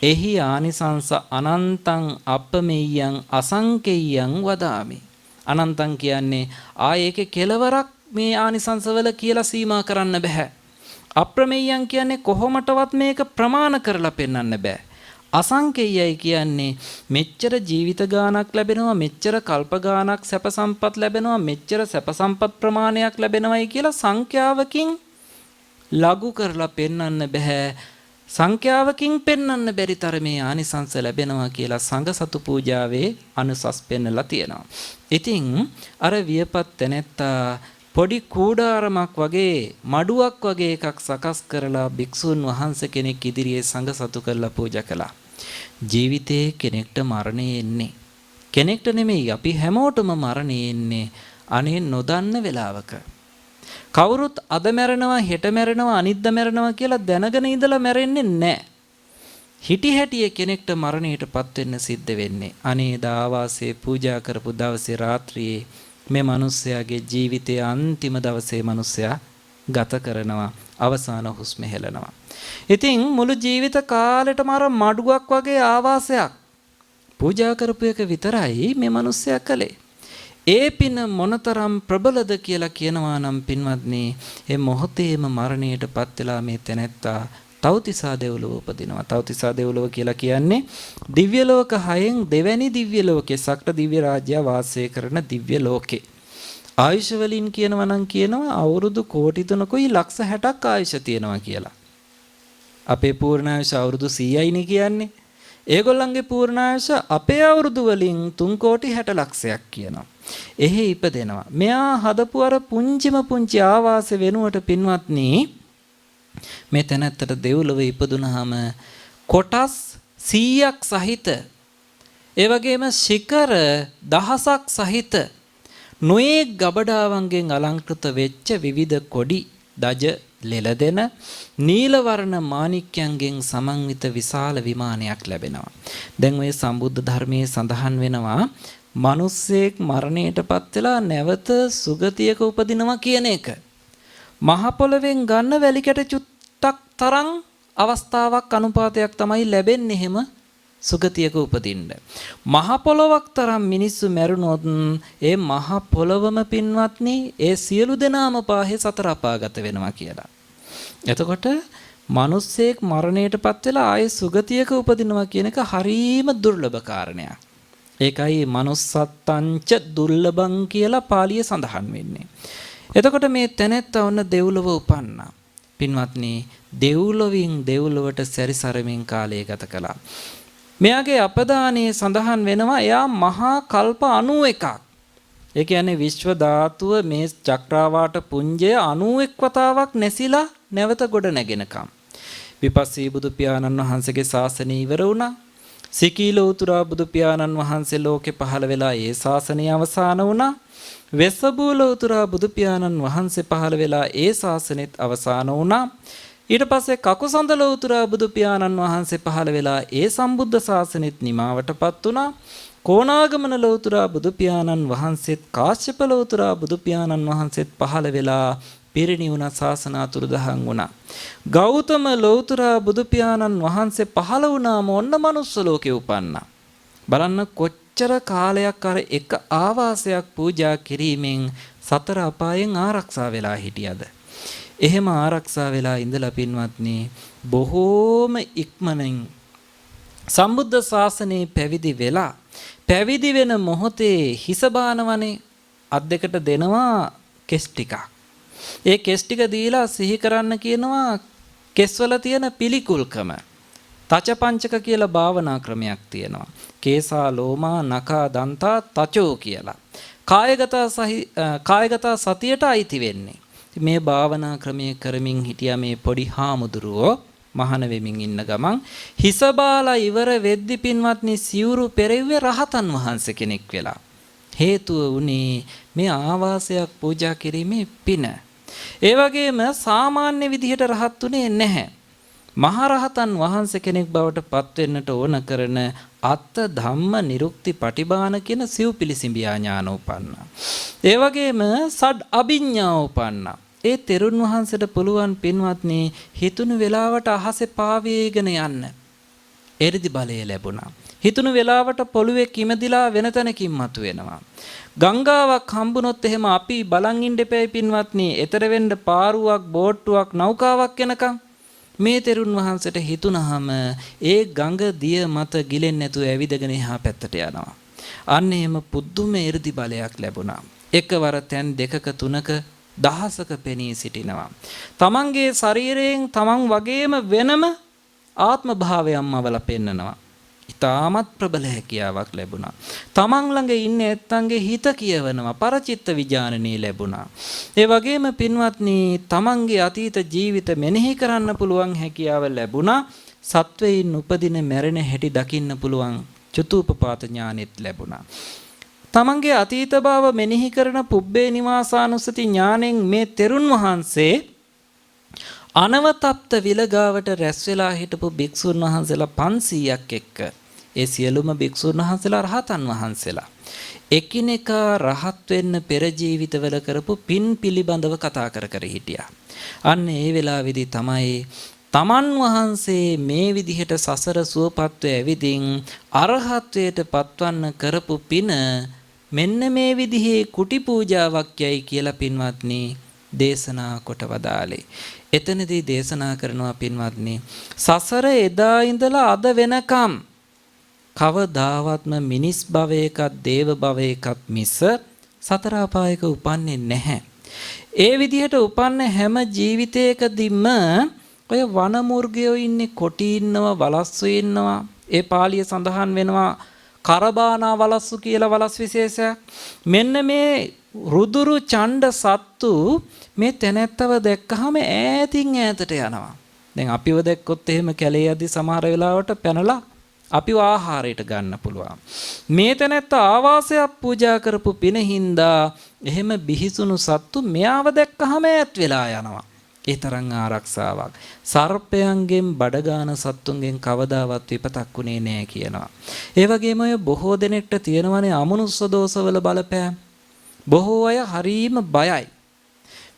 එහි ආනිසංස අනන්තං අපමෙය්‍යං අසංකේයං වදාමි. අනන්තං කියන්නේ ආයේකේ කෙලවරක් මේ ආනිසංසවල කියලා සීමා කරන්න බෑ. අප්‍රමේයං කියන්නේ කොහොමටවත් මේක ප්‍රමාණ කරලා පෙන්වන්න බෑ. අසංකේයයි කියන්නේ මෙච්චර ජීවිත ගානක් ලැබෙනවා, මෙච්චර කල්ප ගානක් සැප සම්පත් ලැබෙනවා, මෙච්චර සැප සම්පත් ප්‍රමාණයක් ලැබෙනවයි කියලා සංඛ්‍යාවකින් ලඝු කරලා පෙන්වන්න බෑ. සංඛ්‍යාවකින් පෙන්වන්න බැරි තරමේ ආනිසංස ලැබෙනවා කියලා සංඝ සතු පූජාවේ අනුසස් පෙන්නලා තියෙනවා. ඉතින් අර වියපත් තැනැත්තා පොඩි කූඩාරමක් වගේ මඩුවක් වගේ එකක් සකස් කරලා භික්ෂුන් වහන්සේ කෙනෙක් ඉදිරියේ සංඝ සතු කරලා පූජා කළා. ජීවිතේ කෙනෙක්ට මරණය එන්නේ. කෙනෙක්ට නෙමෙයි අපි හැමෝටම මරණය එන්නේ අනේ නොදන්න වෙලාවක. කවුරුත් අද මැරෙනවා හෙට මැරෙනවා අනිද්දා මැරෙනවා කියලා දැනගෙන ඉඳලා මැරෙන්නේ නැහැ. හිටි හැටියේ කෙනෙක්ට මරණයටපත් වෙන්න සිද්ධ වෙන්නේ. අනේ දාවාසේ පූජා කරපු දවසේ රාත්‍රියේ මේ මිනිස්යාගේ ජීවිතයේ අන්තිම දවසේ මිනිස්යා ගත කරනවා. අවසාන හුස්ම හෙලනවා. ඉතින් මුළු ජීවිත කාලෙටම අර මඩුවක් වගේ ආවාසයක් පූජා කරපු එක විතරයි මේ මිනිස්යා කළේ. ඒ පින මොනතරම් ප්‍රබලද කියලා කියනවා නම් පින්වත්නි, ඒ මොහොතේම මරණයටපත් වෙලා මේ තැනැත්තා තව්තිසා දෙව්ලොව උපදිනවා. තව්තිසා දෙව්ලොව කියලා කියන්නේ දිව්‍ය ලෝක 6න් දෙවැනි දිව්‍ය ලෝකේ සක්‍ර දිව්‍ය රාජ්‍ය වාසය කරන දිව්‍ය ලෝකේ. ආයුෂ වලින් කියනවා නම් කියනවා අවුරුදු කෝටි 3කුයි ලක්ෂ 60ක් ආයුෂ තියෙනවා කියලා. අපේ පූර්ණායුෂ අවුරුදු 100යිනේ කියන්නේ. ඒගොල්ලන්ගේ පූර්ණායුෂ අපේ අවුරුදු වලින් 3 කෝටි 60 ලක්ෂයක් කියනවා. එහි ඉපදෙනවා. මෙයා හදපු අර පුංචිම පුංචි ආවාස වෙනුවට පින්වත්නි මේ තැනැත්තට දෙව්ලොව ඉපදුනහම කොටස් 100ක් සහිත ඒ වගේම ශිඛර දහසක් සහිත නොයේ ගබඩාවන්ගෙන් අලංකృత වෙච්ච විවිධ කොඩි දජ ලෙලදෙන නීල වර්ණ මාණික්‍යයන්ගෙන් සමන්විත විශාල විමානයක් ලැබෙනවා. දැන් ඔය සම්බුද්ධ ධර්මයේ සඳහන් වෙනවා මිනිස්සෙක් මරණයටපත් වෙලා නැවත සුගතියක උපදිනවා කියන එක. මහ පොළවෙන් ගන්න වැලි කැට චුට්ටක් තරම් අවස්ථාවක් අනුපාතයක් තමයි ලැබෙන්නේ එහෙම සුගතියක උපදින්න. මහ පොළොවක් තරම් මිනිස්සු මැරුණොත් ඒ මහ පොළොවම පින්වත්නි ඒ සියලු දෙනාම පාහේ සතර අපාගත වෙනවා කියලා. එතකොට මිනිස්සෙක් මරණයටපත් වෙලා ආයේ සුගතියක උපදිනවා කියන එක හරීම දුර්ලභ කාරණයක්. ඒකයි manussත්තංච දුර්ලභං කියලා පාලියේ සඳහන් වෙන්නේ. එතකොට මේ තැනැත්තා ඔන්න දෙව්ලොව උපන්නා. පින්වත්නි දෙව්ලොවින් දෙව්ලොවට සැරිසරමින් කාලය ගත කළා. මෙයාගේ අපදානයේ සඳහන් වෙනවා එයා මහා කල්ප 91ක්. ඒ කියන්නේ විශ්ව ධාතුව මේ චක්‍රාවාට පුඤ්ජය 91 වතාවක් නැසිලා නැවත ගොඩ නැගෙනකම්. විපස්සී බුදු පියාණන් වහන්සේගේ ශාසනය ඉවර වුණා. සිකීලෝතුරා බුදු පියාණන් වහන්සේ ලෝකේ පහළ වෙලා ඒ ශාසනය අවසන් වුණා. වෙස්සබූලෝතුරා බුදු පියාණන් වහන්සේ පහළ වෙලා ඒ ශාසනෙත් අවසන් වුණා. ඊට පස්සේ කකුසඳලෝතුරා බුදු පියාණන් වහන්සේ පහළ වෙලා ඒ සම්බුද්ධ ශාසනෙත් නිමාවටපත් වුණා. කොණාගමන ලෝතුරා බුදු පියාණන් වහන්සේත් කාශ්‍යප ලෝතුරා බුදු පියාණන් වහන්සේත් පහළ වෙලා පිරිණිවුණ ශාසන අතුරුදහන් වුණා. ගෞතම ලෝතුරා බුදු පියාණන් වහන්සේ පහළ වුණාම ඔන්න මනුස්ස ලෝකේ උපන්නා. බලන්න කොච්චර කාලයක් අර එක ආවාසයක් පූජා කිරීමෙන් සතර අපායෙන් ආරක්ෂා වෙලා හිටියද? එහෙම ආරක්ෂා වෙලා ඉඳලා පින්වත්නි බොහෝම ඉක්මනින් සම්බුද්ධ ශාසනයේ පැවිදි වෙලා පැවිදි වෙන මොහොතේ හිස බානවනේ අත් දෙකට දෙනවා කෙස් ටිකක්. ඒ කෙස් ටික දීලා සිහි කරන්න කියනවා කෙස්වල තියෙන පිළිකුල්කම. තචපංචක කියලා භාවනා ක්‍රමයක් තියෙනවා. කේසා ලෝමා නඛා දන්තා තචෝ කියලා. කායගත සතියට අයිති වෙන්නේ. මේ භාවනා ක්‍රමයේ කරමින් හිටියා මේ පොඩි හාමුදුරුවෝ මහාන වෙමින් ඉන්න ගමන් හිස බාලා ඉවර වෙද්දි පින්වත්නි සිවුරු පෙරෙව්වේ රහතන් වහන්සේ කෙනෙක් වෙලා. හේතුව උනේ මේ ආවාසයක් පූජා කිරීමේ පින. ඒ වගේම සාමාන්‍ය විදිහට රහත් උනේ නැහැ. මහරහතන් වහන්සේ කෙනෙක් බවට පත් වෙන්නට ඕන කරන අත්ත ධම්ම නිරුක්ති පටිභාන කියන සිව්පිලිසිඹියා ඥාන උපන්නා. ඒ වගේම සඩ් අභිඥා උපන්නා. ඒ තෙරුන් වහන්සේට පුළුවන් පින්වත්නි හිතුණු වෙලාවට අහසේ පාවේගෙන යන්න එරිදි බලය ලැබුණා. හිතුණු වෙලාවට පොළවේ කිමදිලා වෙන තැනකින් මතුවෙනවා. ගංගාවක් හම්බුනොත් එහෙම අපි බලන් ඉන්න එපැයි පින්වත්නි. එතර වෙන්න පාරුවක් බෝට්ටුවක් නෞකාවක් එනකම් මේ තෙරුන් වහන්සේට හිතුණාම ඒ ගඟ දිය මත ගිලෙන්නේ නැතුව ඇවිදගෙන එහා පැත්තට යනවා. අන්න එහෙම පුදුම එරිදි බලයක් ලැබුණා. එකවර තැන් දෙකක තුනක දහසක පෙනී සිටිනවා. තමන්ගේ ශරීරයෙන් තමන් වගේම වෙනම ආත්ම භාවයක්ම වල පෙන්නනවා. ඊටමත් ප්‍රබල හැකියාවක් ලැබුණා. තමන් ළඟ ඉන්න ඇත්තන්ගේ හිත කියවනවා. පරචිත්ත විඥානනී ලැබුණා. ඒ වගේම පින්වත්නි තමන්ගේ අතීත ජීවිත මෙනෙහි කරන්න පුළුවන් හැකියාව ලැබුණා. සත්වයින් උපදින මැරෙන හැටි දකින්න පුළුවන් චතුූපපාත ඥානෙත් ලැබුණා. තමන්ගේ අතීත භාව මෙනෙහි කරන පුබ්බේ නිවාසානුස්සති ඥාණයෙන් මේ තෙරුන් වහන්සේ අනවතප්ත විලගාවට රැස් වෙලා හිටපු භික්ෂුන් වහන්සේලා 500ක් එක්ක ඒ සියලුම භික්ෂුන් වහන්සේලා රහතන් වහන්සේලා එකිනෙකා රහත් වෙන්න පෙර ජීවිතවල කරපු පින් පිළිබඳව කතා කර හිටියා. අන්න ඒ වෙලාවේදී තමයි තමන් වහන්සේ මේ විදිහට සසර සුවපත්ව ඇවිදින් අරහත්වයට පත්වන්න කරපු පින මෙන්න මේ විදිහේ කුටි පූජාවක් යයි කියලා පින්වත්නි දේශනා කොට වදාලේ. එතනදී දේශනා කරනවා පින්වත්නි සසර එදා ඉඳලා අද වෙනකම් කවදාවත්ම මිනිස් භවයකත් දේව භවයකත් මිස සතර අපායක උපන්නේ නැහැ. ඒ විදිහට උපන්න හැම ජීවිතයකදීම ඔය වනමුර්ගයෝ ඉන්නේ කොටි ඉන්නවා වලස්සු ඉන්නවා. ඒ පාළිය සඳහන් වෙනවා කරබානා වලස්සු කියලා වලස් විශේෂයක්. මෙන්න මේ රුදුරු ඡණ්ඩ සත්තු මේ තැනැත්තව දැක්කහම ඈතින් ඈතට යනවා. දැන් අපිව දැක්කොත් එහෙම කැලේ යද්දි සමහර වෙලාවට පැනලා අපිව ආහාරයට ගන්න පුළුවන්. මේ තැනැත්ත ආවාසයක් පූජා කරපු පින හින්දා එහෙම බිහිසුණු සත්තු මෙයාව දැක්කහම ඈත් වෙලා යනවා. ඒ තරම් ආරක්ෂාවක්. සර්පයන්ගෙන් බඩගාන සත්තුන්ගෙන් කවදාවත් විපතක් උනේ නැහැ කියනවා. ඒ වගේම ඔය බොහෝ දෙනෙක්ට තියෙනවනේ අමනුස්ස දෝෂවල බලපෑම්. බොහෝ අය හරීම බයයි.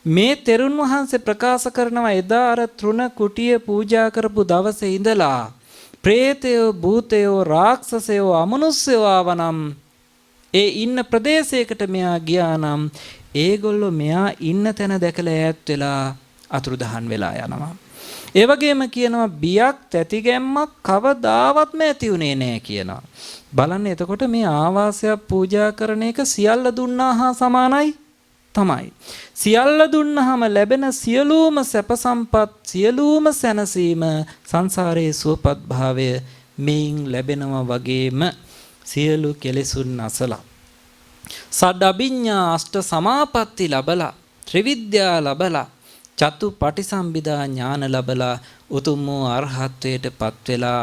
මේ තෙරුන් වහන්සේ ප්‍රකාශ කරනවා එදා අර තෘණ කුටිය පූජා කරපු දවසේ ඉඳලා ප්‍රේතයෝ භූතයෝ රාක්ෂසයෝ අමනුෂ්‍යයෝ ආවනම් ඒ ඉන්න ප්‍රදේශයකට මෙයා ගියා නම් ඒගොල්ලෝ මෙයා ඉන්න තැන දැකලා ඈත් වෙලා අතුරුදහන් වෙලා යනවා. ඒ වගේම කියනවා බියක් තැතිගැම්මක් කවදාවත්ම ඇති උනේ නැහැ කියනවා. බලන්න එතකොට මේ ආවාසයක් පූජා කරන එක සියල්ල දුන්නා හා සමානයි තමයි. සියල්ල දුන්නාම ලැබෙන සියලුම සැප සම්පත් සියලුම සැනසීම සංසාරයේ සුවපත් භාවය මේන් ලැබෙනවා වගේම සියලු කෙලෙසුන් නැසලා සඩ අභිඥා අෂ්ට සමාපatti ලබලා ත්‍රිවිද්‍යා ලබලා චතු පටිසම්භිදා ඥාන ලබලා උතුම් වූ අරහත්වයට පත් වෙලා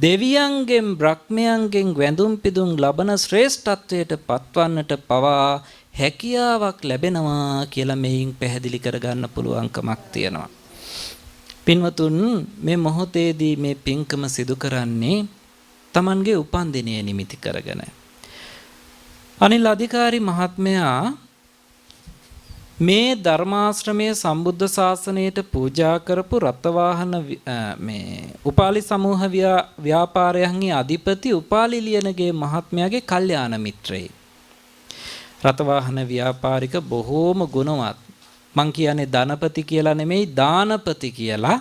දෙවියන්ගෙන් බ්‍රහ්මයන්ගෙන් වැඳුම් පිදුම් ලබන ශ්‍රේෂ්ඨත්වයට පත්වන්නට පවා හැකියාවක් ලැබෙනවා කියලා මෙයින් පැහැදිලි කරගන්න පුළුවන්කමක් තියෙනවා. පින්වතුන් මේ මොහොතේදී මේ පින්කම සිදු කරන්නේ Tamanගේ උපන්දිනය නිමිති කරගෙන. අනිල් අධිකාරී මහත්මයා මේ ධර්මාශ්‍රමයේ සම්බුද්ධ ශාසනයට පූජා කරපු රත්වාහන මේ උපාලි සමූහ ව්‍යාපාරයන්ගේ අධිපති උපාලි ලියනගේ මහත්මයාගේ කල්යාණ මිත්‍රයෙක්. රතවාහන ව්‍යාපාරික බොහෝම ගුණවත්. මං කියන්නේ ධනපති කියලා නෙමෙයි දානපති කියලා.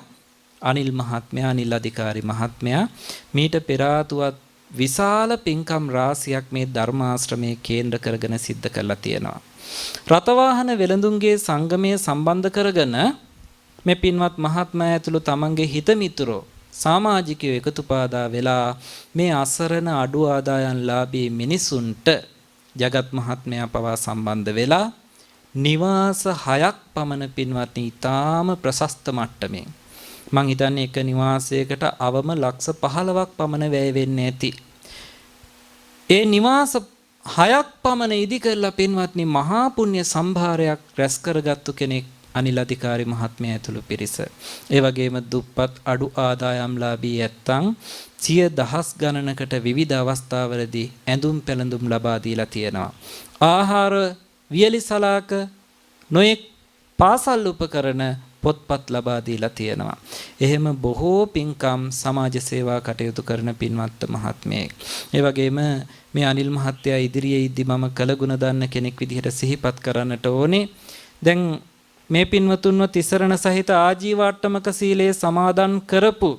අනිල් මහත්මයා අනිල් අධිකාරී මහත්මයා මීට පෙර ආතුවත් විශාල පින්කම් රාශියක් මේ ධර්මාශ්‍රමයේ කේන්ද්‍ර කරගෙන සිද්ධ කරලා තියෙනවා. රතවාහන වෙළඳුන්ගේ සංගමය සම්බන්ධ කරගෙන මේ පින්වත් මහත්මයා ඇතුළු තමන්ගේ හිත මිතුරෝ සමාජිකයෝ එකතුපාදා වෙලා මේ අසරණ අඩු ආදායම් ලාභී මිනිසුන්ට ජගත් මහත්මයා පවා සම්බන්ධ වෙලා නිවාස 6ක් පමණ පින්වත්නි ඊටාම ප්‍රශස්ත මට්ටමේ මං හිතන්නේ එක නිවාසයකට අවම ලක්ෂ 15ක් පමණ වැය වෙන්නේ ඇති. ඒ නිවාස 6ක් පමණ ඉදි කරලා පින්වත්නි මහා පුණ්‍ය සම්භාරයක් රැස් කරගත්තු කෙනෙක් අනිල් අධිකාරී මහත්මයා ඇතුළු පිරිස. ඒ වගේම දුප්පත් අඩු ආදායම්ලාභී ඇත්තන් සිය දහස් ගණනකට විවිධ අවස්ථාවලදී ඇඳුම් පැළඳුම් ලබා දීලා තියෙනවා. ආහාර වියලි සලාක නොයෙක් පාසල් උපකරණ පොත්පත් ලබා දීලා තියෙනවා. එහෙම බොහෝ පින්කම් සමාජ සේවා කටයුතු කරන පින්වත් මහත්මයෙක්. ඒ වගේම මේ අනිල් මහත්තයා ඉදිරියේ ඉදි මම කළගුණ දන්න කෙනෙක් විදිහට සිහිපත් කරන්නට ඕනේ. දැන් මේ පින්වතුන්ව තිසරණ සහිත ආජීවාට්ටමක සීලයේ සමාදන් කරපු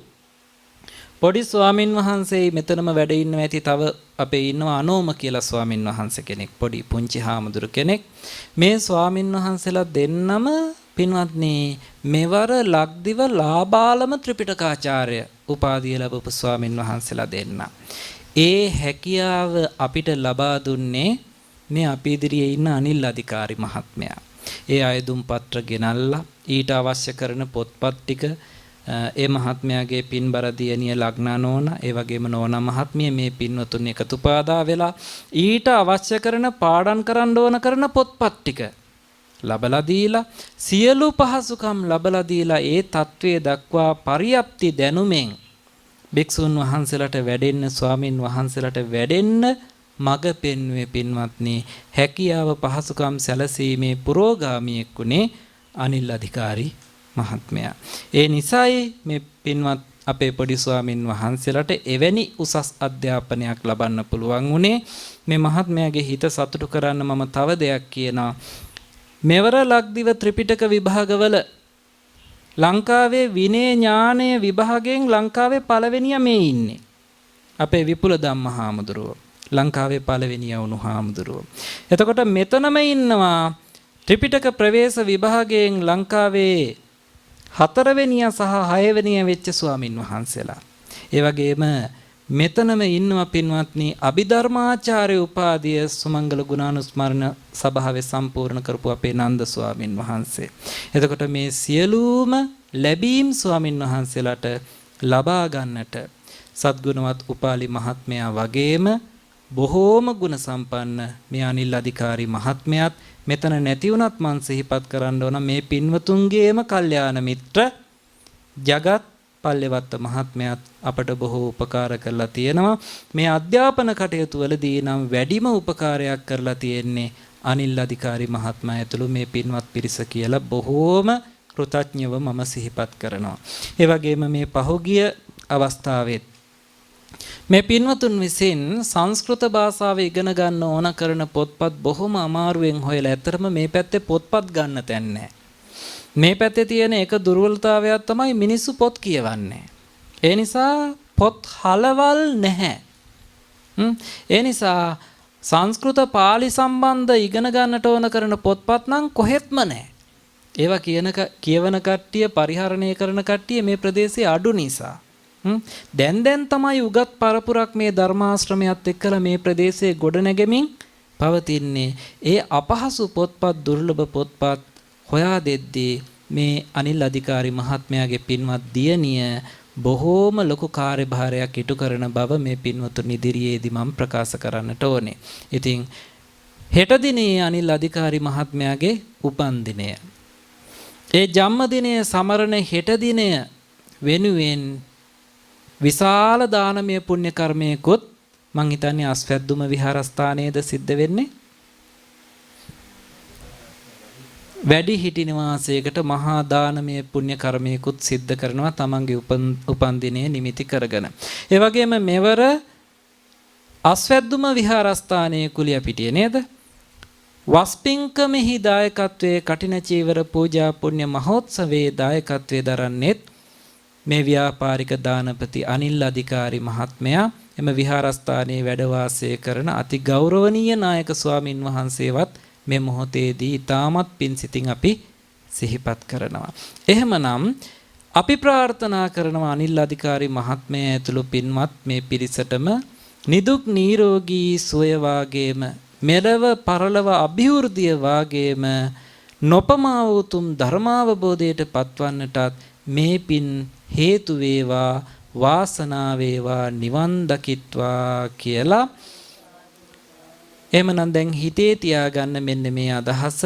පොඩි ස්වාමින් වහන්සේ මෙතනම වැඩ ඉන්නවා ඇති. තව අපේ ඉන්නවා අනෝම කියලා ස්වාමින් වහන්සේ කෙනෙක් පොඩි පුංචි හාමුදුරු කෙනෙක්. මේ ස්වාමින් වහන්සේලා දෙන්නම පින්වත්නි මෙවර ලක්දිව ලාබාලම ත්‍රිපිටකාචාර්ය උපාධිය ලැබපු ස්වාමින් වහන්සේලා දෙන්න. ඒ හැකියාව අපිට ලබා දුන්නේ මේ අපි ඉදිරියේ ඉන්න අනිල් අධිකාරි මහත්මයා. ඒ අයදුම් පත්‍ර ගෙනල්ලා ඊට අවශ්‍ය කරන පොත්පත් ටික ඒ මහත්මයාගේ පින්බර දියණිය ලග්නා නෝනා ඒ වගේම නෝනා මහත්මිය මේ පින්වතුන් එකතු පාදා වෙලා ඊට අවශ්‍ය කරන පාඩම් කරන්න ඕන කරන පොත්පත් ටික ලබලා දීලා සියලු පහසුකම් ලබලා දීලා ඒ தત્ත්වයේ දක්වා පරියප්ති දැනුමෙන් භික්ෂුන් වහන්සේලාට වැඩෙන්න ස්වාමින් වහන්සේලාට වැඩෙන්න මග පෙන්වුවේ පින්වත්නි හැකියාව පහසුකම් සැලසීමේ පුරෝගාමියෙකුනේ අනිල් අධිකාරි මහත්මයා. ඒ නිසායි මේ පින්වත් අපේ පොඩි ස්වාමින් වහන්සේලාට එවැනි උසස් අධ්‍යාපනයක් ලබන්න පුළුවන් උනේ. මේ මහත්මයාගේ හිත සතුටු කරන්න මම තව දෙයක් කියනවා. මෙවර ලක්දිව ත්‍රිපිටක විභාගවල ලංකාවේ විනය ඥානය විභාගයෙන් ලංකාවේ පළවෙනියා මේ ඉන්නේ. අපේ විපුල ධම්මහාමුදුරුවෝ. ලංකාවේ පළවෙනියා වුණු හාමුදුරුවෝ. එතකොට මෙතනම ඉන්නවා ත්‍රිපිටක ප්‍රවේශ විභාගයෙන් ලංකාවේ 4 වෙනියා සහ 6 වෙනියා වෙච්ච ස්වාමින් වහන්සේලා. ඒ වගේම මෙතනම ඉන්නවා පින්වත්නි අභිධර්මාචාර්ය උපාධිය සුමංගල ගුණානුස්මරණ සභාවේ සම්පූර්ණ කරපු අපේ නන්ද ස්වාමින් වහන්සේ. එතකොට මේ සියලුම ලැබීම් ස්වාමින් වහන්සේලාට ලබා ගන්නට සත්ගුණවත් උපාලි මහත්මයා වගේම බොහෝම ගුණ සම්පන්න මේ අනිල් අධිකාරි මහත්මයාත් මෙතන නැති වුණත් මං සිහිපත් කරන්න ඕන මේ පින්වතුන්ගේම කල්යාණ මිත්‍ර ජගත් පල්ලෙවත්ත මහත්මයාත් අපට බොහෝ උපකාර කරලා තියෙනවා. මේ අධ්‍යාපන කටයුතු වලදී නම් වැඩිම උපකාරයක් කරලා තියෙන්නේ අනිල් අධිකාරි මහත්මයා ඇතුළු මේ පින්වත් පිරිස කියලා බොහෝම කෘතඥව මම සිහිපත් කරනවා. ඒ වගේම මේ පහුගිය අවස්ථාවෙත් මේ පින්වතුන් විසින් සංස්කෘත භාෂාව ඉගෙන ගන්න ඕන කරන පොත්පත් බොහොම අමාරුවෙන් හොයලා ඇත්තටම මේ පැත්තේ පොත්පත් ගන්න තැන් නැහැ. මේ පැත්තේ තියෙන එක දුර්වලතාවයක් තමයි මිනිස්සු පොත් කියවන්නේ. ඒ නිසා පොත් හලවල් නැහැ. ඒ නිසා සංස්කෘත පාලි සම්බන්ධ ඉගෙන ගන්නට ඕන කරන පොත්පත් නම් කොහෙත්ම නැහැ. ඒවා කියවන කට්ටිය පරිහරණය කරන කට්ටිය මේ ප්‍රදේශයේ අඩු නිසා. දැන් තමයි උගත් පරපුරක් මේ ධර්මාශ්‍රමයත් එක්කලා මේ ප්‍රදේශයේ ගොඩ නැගෙමින් පවතින්නේ. ඒ අපහසු පොත්පත් දුර්ලභ පොත්පත් හොයා දෙද්දී මේ අනිල් අධිකාරි මහත්මයාගේ පින්වත් දියණිය බොහෝම ලොකු කාර්යභාරයක් ඉටු කරන බව මේ පින්වතුන් ඉදිරියේදී මම ප්‍රකාශ කරන්නට ඕනේ. ඉතින් හෙට දිනේ අනිල් අධිකාරි මහත්මයාගේ උපන්දිනය. ඒ ජන්මදිනය සමරන හෙට දිනය වෙනුවෙන් විශාල දානමය පුණ්‍ය කර්මයකොත් මං හිතන්නේ අස්වැද්දුම විහාරස්ථානයේද සිද්ධ වෙන්නේ. වැඩි හිටි නිවාසයකට මහා දානමය පුණ්‍ය කර්මයකුත් සිද්ධ කරනවා තමන්ගේ උපන්දිනය නිමිති කරගෙන. ඒ වගේම මෙවර අස්වැද්දුම විහාරස්ථානයේ කුලියපිටිය නේද? වස්පින්කමෙහි දායකත්වයේ කටින චීවර පූජා පුණ්‍ය මහෝත්සවයේ දායකත්වයේ දරන්නේත් මේ ව්‍යාපාරික දානපති අනිල් අධිකාරි මහත්මයා එම විහාරස්ථානයේ වැඩ වාසය කරන අති ගෞරවනීය නායක ස්වාමින් වහන්සේවත් මේ මොහොතේදී ඊටමත් පින් සිතින් අපි සිහිපත් කරනවා. එහෙමනම් අපි ප්‍රාර්ථනා කරනවා අනිල් අධිකාරි මහත්මයා ඇතුළු පින්වත් මේ පිරිසටම නිදුක් නිරෝගී සුවය වාගේම මෙලව පරලව අභිවෘද්ධිය වාගේම නොපමා වූ ධර්මාවබෝධයට පත්වන්නටත් මේ පින් හේතු වේවා වාසනාව වේවා නිවන් දකිත්වා කියලා එහෙමනම් දැන් හිතේ තියාගන්න මෙන්න මේ අදහස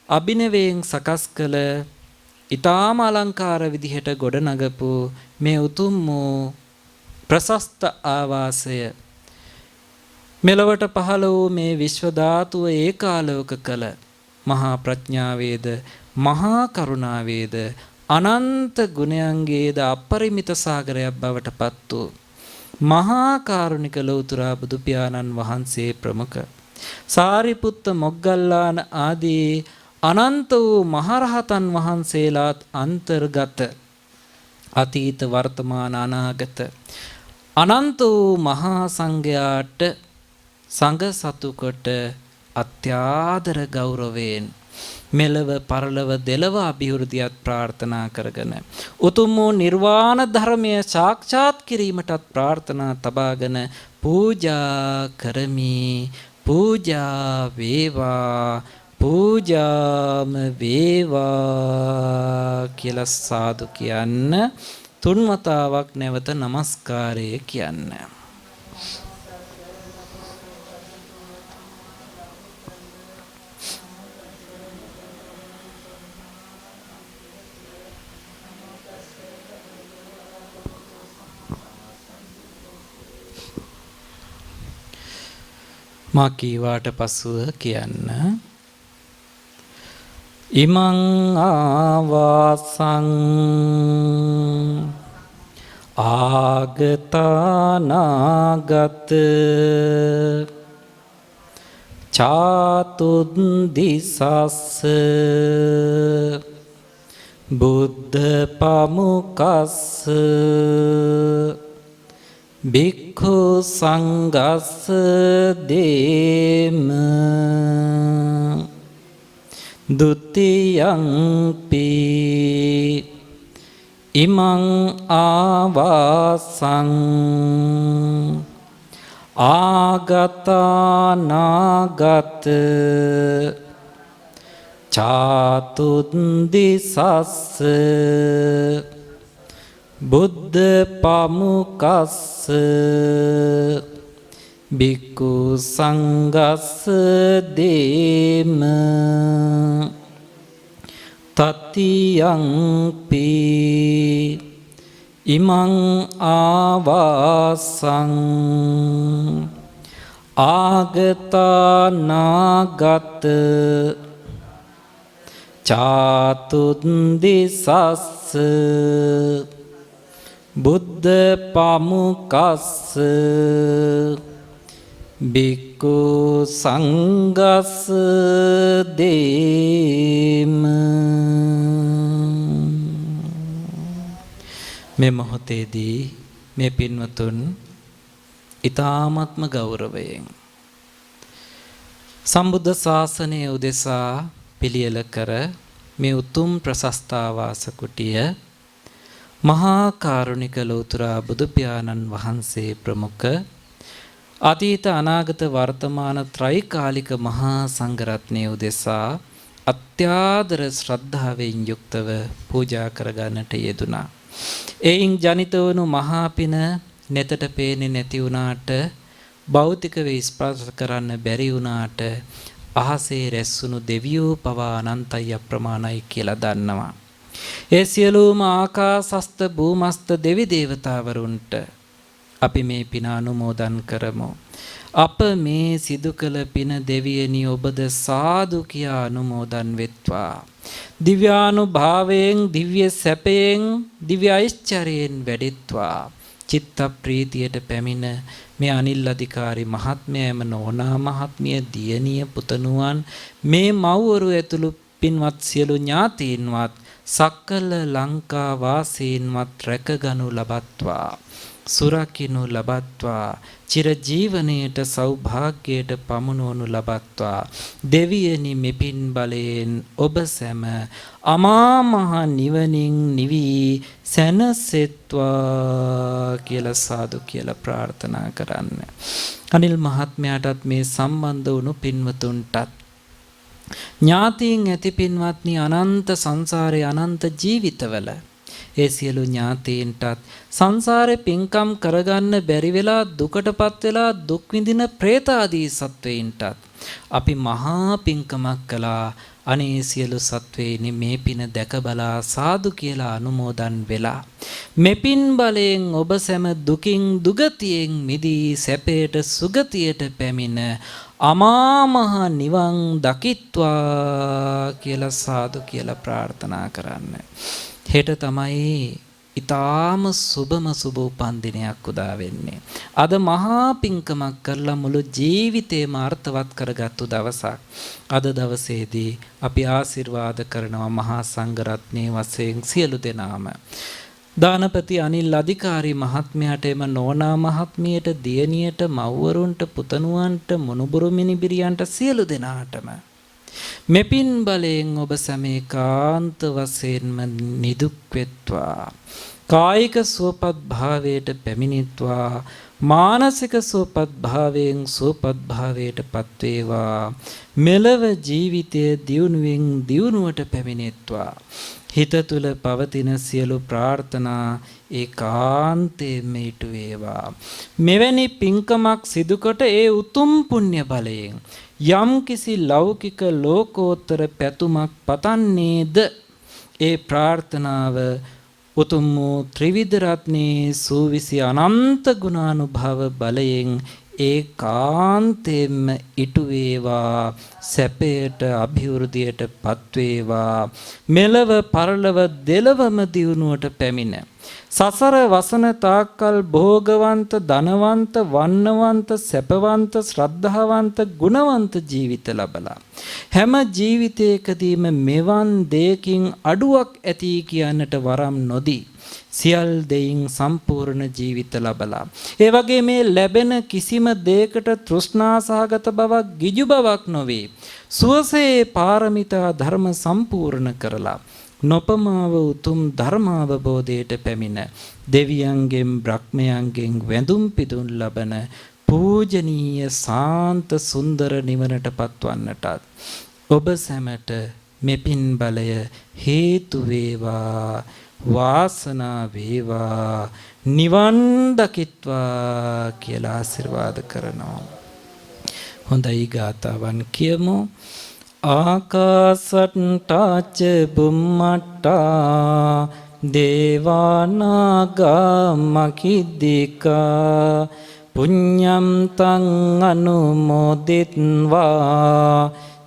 අභිනවයෙන් සකස් කළ ඊටාම අලංකාර විදිහට ගොඩනගපු මේ උතුම් වූ ප්‍රශස්ත ආවාසය මෙලොවට පහළ වූ මේ විශ්ව ධාතුව ඒකාලෝක කළ මහා ප්‍රඥාවේද මහා කරුණාවේද අනන්ත ගුණයන්ගේද අපරිමිත සාගරයක් බවට පත් වූ මහා කාරුණික ලෞතර බුදු පියාණන් වහන්සේ ප්‍රමුඛ සාරිපුත්ත මොග්ගල්ලාන ආදී අනන්ත වූ මහරහතන් වහන්සේලාත් අන්තර්ගත අතීත වර්තමාන අනාගත අනන්ත වූ මහා සංඝයාට සංඝ සතු කොට අත්‍යාදර ගෞරවයෙන් මෙලව පරලව දෙලව අභිවෘද්ධියත් ප්‍රාර්ථනා කරගෙන උතුම් වූ නිර්වාණ ධර්මය සාක්ෂාත් කිරීමටත් ප්‍රාර්ථනා තබාගෙන පූජා කරමි. පූජා වේවා පූජාම වේවා කියලා සාදු කියන්න. තුන් වතාවක් නැවත නමස්කාරය කියන්න. මා කීවාට පසුව කියන්න. ඉමං ආවාසං ආගතානාගත චාතුද්දිසස්ස බුද්ධ පමුකස්ස භික්ඛු සංඝස්ස දේම ဒုတိယံ පි ඉමං ආවාසං ආගතානාගත චාතුද්දිසස්ස බුද්ධ පමුකස්ස භික්ඛු සංඝස්ස දේම තතියංපි ඉමං ආවාසං ආගතානාගත චාතුද්දිසස්ස බුද්ධ පමුකස්ස භික්ඛු සංඝස්ස දේම. මේ මොහොතේදී මේ පින්වතුන් ඊ타ත්ම ගෞරවයෙන් සම්බුද්ධ ශාසනය උදෙසා පිළියෙල කර මේ උතුම් ප්‍රශස්තාවාස කුටිය මහා කාරුණික ලෝතර බුදු පියාණන් වහන්සේ ප්‍රමුඛ අතීත අනාගත වර්තමාන ත්‍රිකාලික මහා සංඝරත්නය උදෙසා අත්‍යාදර ශ්‍රද්ධාවෙන් යුක්තව පූජා කරගන්නට යෙදුණා. එයින් ජනිත වුණු මහා පින neතට පේන්නේ නැති වුණාට භෞතිකව ස්පර්ශ කරන්න බැරි වුණාට අහසේ රැස්වුණු දෙවියෝ පවා අනන්තයි අප්‍රමාණයි කියලා දන්නවා. ඒ සියලුම ආකාශස්ත භූමස්ත දෙවි දේවතාවරුන්ට අපි මේ පින අනුමෝදන් කරමු. අප මේ සිදු කළ පින දෙවියනි ඔබද සාදු කියා අනුමෝදන් වෙත්වා. දිව්‍යානුභාවයෙන් දිව්‍ය සැපයෙන් දිව්‍ය ඓශ්චර්යයෙන් වැඩිත්වා. චිත්ත ප්‍රීතියට පැමිණ මේ අනිල් අධිකාරි මහත්මයාම නෝනා මහත්මිය දියණිය පුතණුවන් මේ මව්වරු ඇතුළු පින්වත් සියලු ඥාතීන්වත් සකල ලංකා වාසීන්වත් රැකගනු ලබත්වා. සුරකිනු ලබත්වා. චිර ජීවනයේට සෞභාග්‍යයට පමුණවනු ලබත්වා. දෙවියනි මෙපින් බලයෙන් ඔබ සැම අමා මහ නිවනින් නිවි සැනසෙත්වා කියලා සාදු කියලා ප්‍රාර්ථනා කරන්න. අනිල් මහත්මයාටත් මේ සම්බන්ධ වුණු පින්වතුන්ටත් ඥාතීන් ඇති පින්වත්නි අනන්ත සංසාරේ අනන්ත ජීවිතවල ඒ සියලු ඥාතීන්ටත් සංසාරේ පින්කම් කරගන්න බැරි වෙලා දුකටපත් වෙලා දුක් විඳින പ്രേත ආදී සත්වයින්ටත් අපි මහා පින්කමක් කළා. අනේ සියලු සත්වයිනි මේ පින දැක බලා සාදු කියලා අනුමෝදන් වෙලා මෙපින් බලයෙන් ඔබ සැම දුකින් දුගතියෙන් මිදී සැපයට සුගතියට පැමිණ අමා මහ නිවන් දකිත්වා කියලා සාදු කියලා ප්‍රාර්ථනා කරන්න. හෙට තමයි ඊටාම සුබම සුබ උපන්දිනයක් උදා වෙන්නේ. අද මහා පිංකමක් කරලා මුළු ජීවිතේම අර්ථවත් කරගත්තු දවසක්. අද දවසේදී අපි ආශිර්වාද කරනවා මහා සංඝරත්නයේ වශයෙන් සියලු දෙනාම. දානපති අනිල් අධිකාරි මහත්මයාට එම නෝනා මහත්මියට දියණියට මව්වරුන්ට පුතණුවන්ට මොනුබුරු මිනිබිරියන්ට සියලු දෙනාටම මෙපින් බලයෙන් ඔබ සැමේ කාන්ත වශයෙන්ම නිදුක් වෙත්වා. කායික සුවපත් භාවයට පැමිණිත්වා. මානසික සුවපත් භාවයෙන් සුවපත් භාවයට පත්වේවා. මෙලව ජීවිතය දියුණුවෙන් දියුණුවට පැමිණෙත්වා. හිත තුල පවතින සියලු ප්‍රාර්ථනා ඒකාන්තයෙන්ම ඉටු වේවා. මෙවැනි පින්කමක් සිදුකොට ඒ උතුම් පුණ්‍ය බලයෙන් යම් කිසි ලෞකික ලෝකෝත්තර පැතුමක් පතන්නේද ඒ ප්‍රාර්ථනාව උතුම් වූ ත්‍රිවිධ රත්නයේ සූවිසි අනන්ත ගුණානුභව බලයෙන් ඒකාන්තයෙන්ම ඉටු වේවා. සැපයට අභිවෘද්ධියට පත් වේවා. මෙලව පරලව දෙලවම දියුණුවට පැමිණ සසර වසන තාක්කල් භෝගවන්ත ධනවන්ත වන්නවන්ත සැපවන්ත ශ්‍රද්ධාවන්ත ගුණවන්ත ජීවිත ලබලා හැම ජීවිතයකදීම මෙවන් දෙයකින් අඩුවක් ඇති කියන්නට වරම් නොදී සියල් දෙයින් සම්පූර්ණ ජීවිත ලබලා ඒ වගේ මේ ලැබෙන කිසිම දෙයකට තෘෂ්ණා සහගත බවක් ගිජු බවක් නොවේ. සුවසේ පාරමිතා ධර්ම සම්පූර්ණ කරලා නොපමාව උතුම් ධර්මාවබෝධයට පැමිණ දෙවියන්ගෙන් බ්‍රහ්මයන්ගෙන් වැඳුම් පිදුම් ලබන පූජනීය සාන්ත සුන්දර නිවනට පත්වන්නටත් ඔබ සැමට මෙපින් බලය හේතු වේවා. වාසනා වේවා. නිවන් දකිත්වා කියලා ආශිර්වාද කරනවා. හොඳයි ගාතාවන් කියමු. ආකාසට්ටාච බුම්මට්ටා දේවානාගා මහිද්దికා පුඤ්ඤම් තං අනුමෝදිත්වා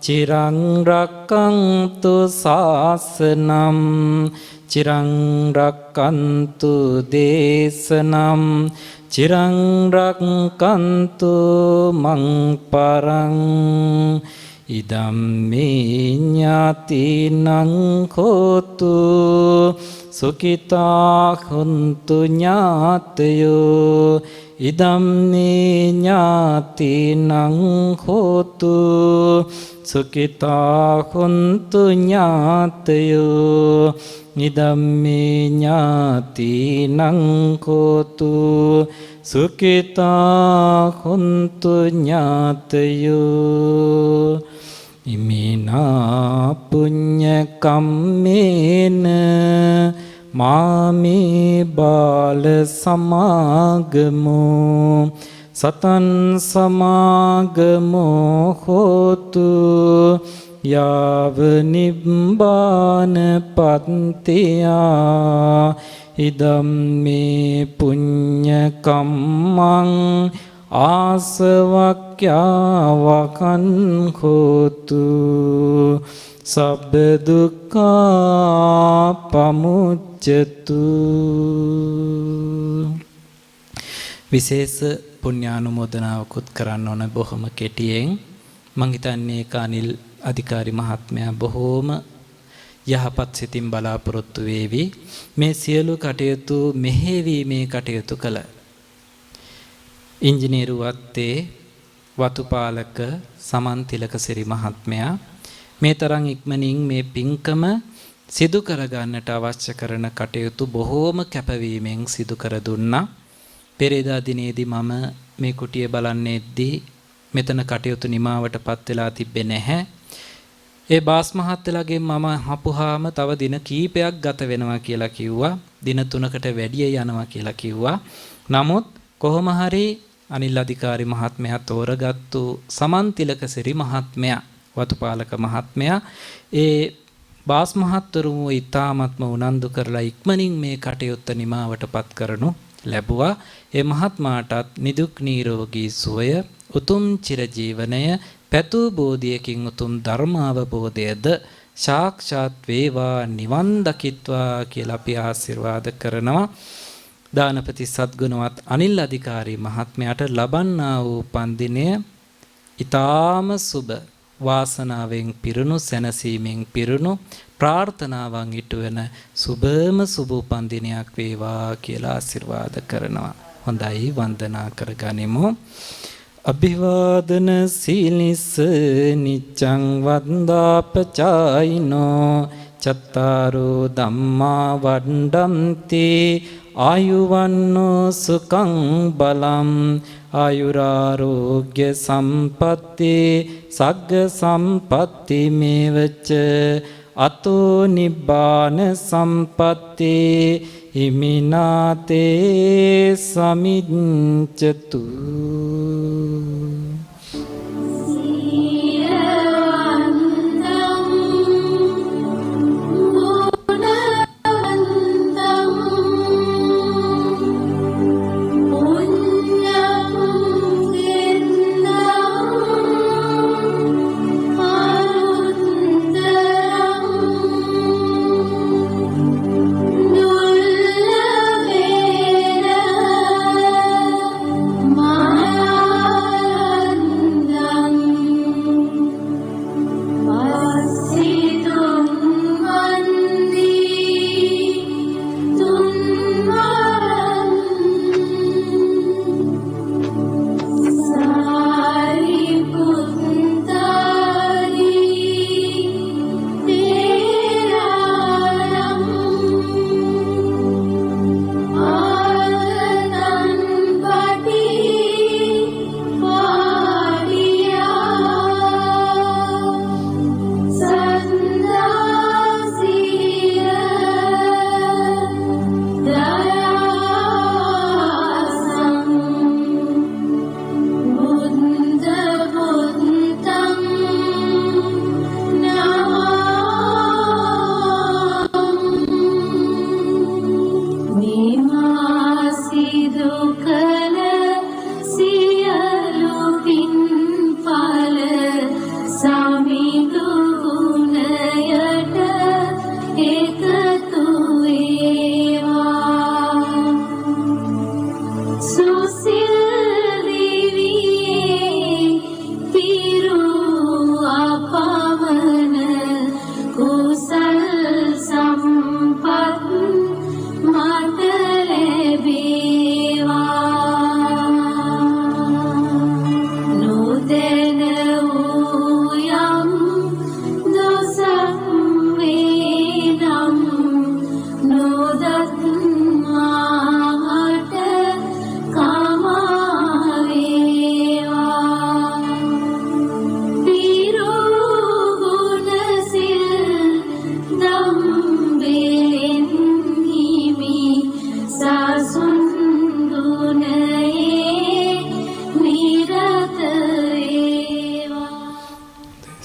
චිරං රක්ඛන්තු ශාසනං චිරං රක්ඛන්තු දේශනං චිරං රක්ඛන්තු මං පරං ඉදම් මේ ඥාතිනං හෝතු සුඛිතා හොන්තු ඥාතයෝ ඉදම් මේ ඥාතිනං හෝතු සුඛිතා හොන්තු ඥාතයෝ ඉදම් මේ ඥාතිනං හෝතු සුඛිතා හොන්තු ඥාතයෝ ඉමිනා පුඤ්ඤ කම්මේන මාමේ බාල සමාගමෝ සතන් සමාගමෝ හෝතු යාව නිබ්බාන පත්තියා ඉදම් මේ පුඤ්ඤ කම්මං ආසවක්ඛ්‍යාවකං හෝතු සබ්බ දුක්ඛා පමුච්ඡතු. විශේෂ පුණ්‍යානුමෝදනාවකුත් කරන්න ඕන බොහොම කෙටියෙන්. මං හිතන්නේ කානිල් අධිකාරි මහත්මයා බොහෝම යහපත් සිතින් බලාපොරොත්තු වේවි. මේ සියලු කටයුතු මෙහෙවීමේ කටයුතු කළ ඉංජිනේරු වත්තේ වතුපාලක සමන්තිලක සිරි මහත්මයා මේ තරම් ඉක්මනින් මේ පින්කම සිදු කරගන්නට අවශ්‍ය කරන කටයුතු බොහෝම කැපවීමෙන් සිදු කර දුන්නා. පෙරේදා දිනේදී මම මේ කුටිය බලන්නේදී මෙතන කටයුතු නිමාවටපත් වෙලා තිබ්බේ නැහැ. ඒ බාස් මහත්තයාගෙන් මම අහපුවාම තව දින කීපයක් ගත වෙනවා කියලා කිව්වා. දින 3කට වැඩිය යනවා කියලා කිව්වා. නමුත් කොහොම හරි අනිල් අධිකාරි මහත්මයා තෝරගත්තු සමන්තිලක සිරි මහත්මයා වතුපාලක මහත්මයා ඒ බාස් මහත්වරුම ඊ타මත්ම උනන්දු කරලා ඉක්මනින් මේ කටයුත්ත නිමාවටපත් කරනු ලැබුවා. ඒ මහත්මාටත් නිදුක් නිරෝගී සුවය උතුම් චිරජීවනය පැතු බෝධියකින් උතුම් ධර්මාවබෝධයද සාක්ෂාත් වේවා නිවන් දකිත්වා කියලා අපි ආශිර්වාද කරනවා. දානපති සත්ගුණවත් අනිල් අධිකාරී මහත්මයාට ලබන්නා වූ උපන්දිනය ඊ타ම සුබ වාසනාවෙන් පිරුණු සැනසීමෙන් පිරුණු ප්‍රාර්ථනාවන් ඉටුවන සුබම සුබ උපන්දිනයක් වේවා කියලා ආශිර්වාද කරනවා. හොඳයි වන්දනා කරගනිමු. අභිවාදන සීලිස්ස නිච්ඡං වන්දාපචායිනෝ චත්තාරෝ ධම්මා වණ්ඩන්ති ආයුවන්නෝ සුඛං බලං ආයුරාෝග්‍ය සම්පatti සග්ග සම්පatti මේවච අතෝ නිබ්බාන සම්පatti හිමිනාතේ සමිච්ඡතු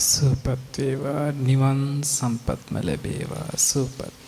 සුවපත් වේවා නිවන් සම්පත්ම ලැබේවා සුවපත්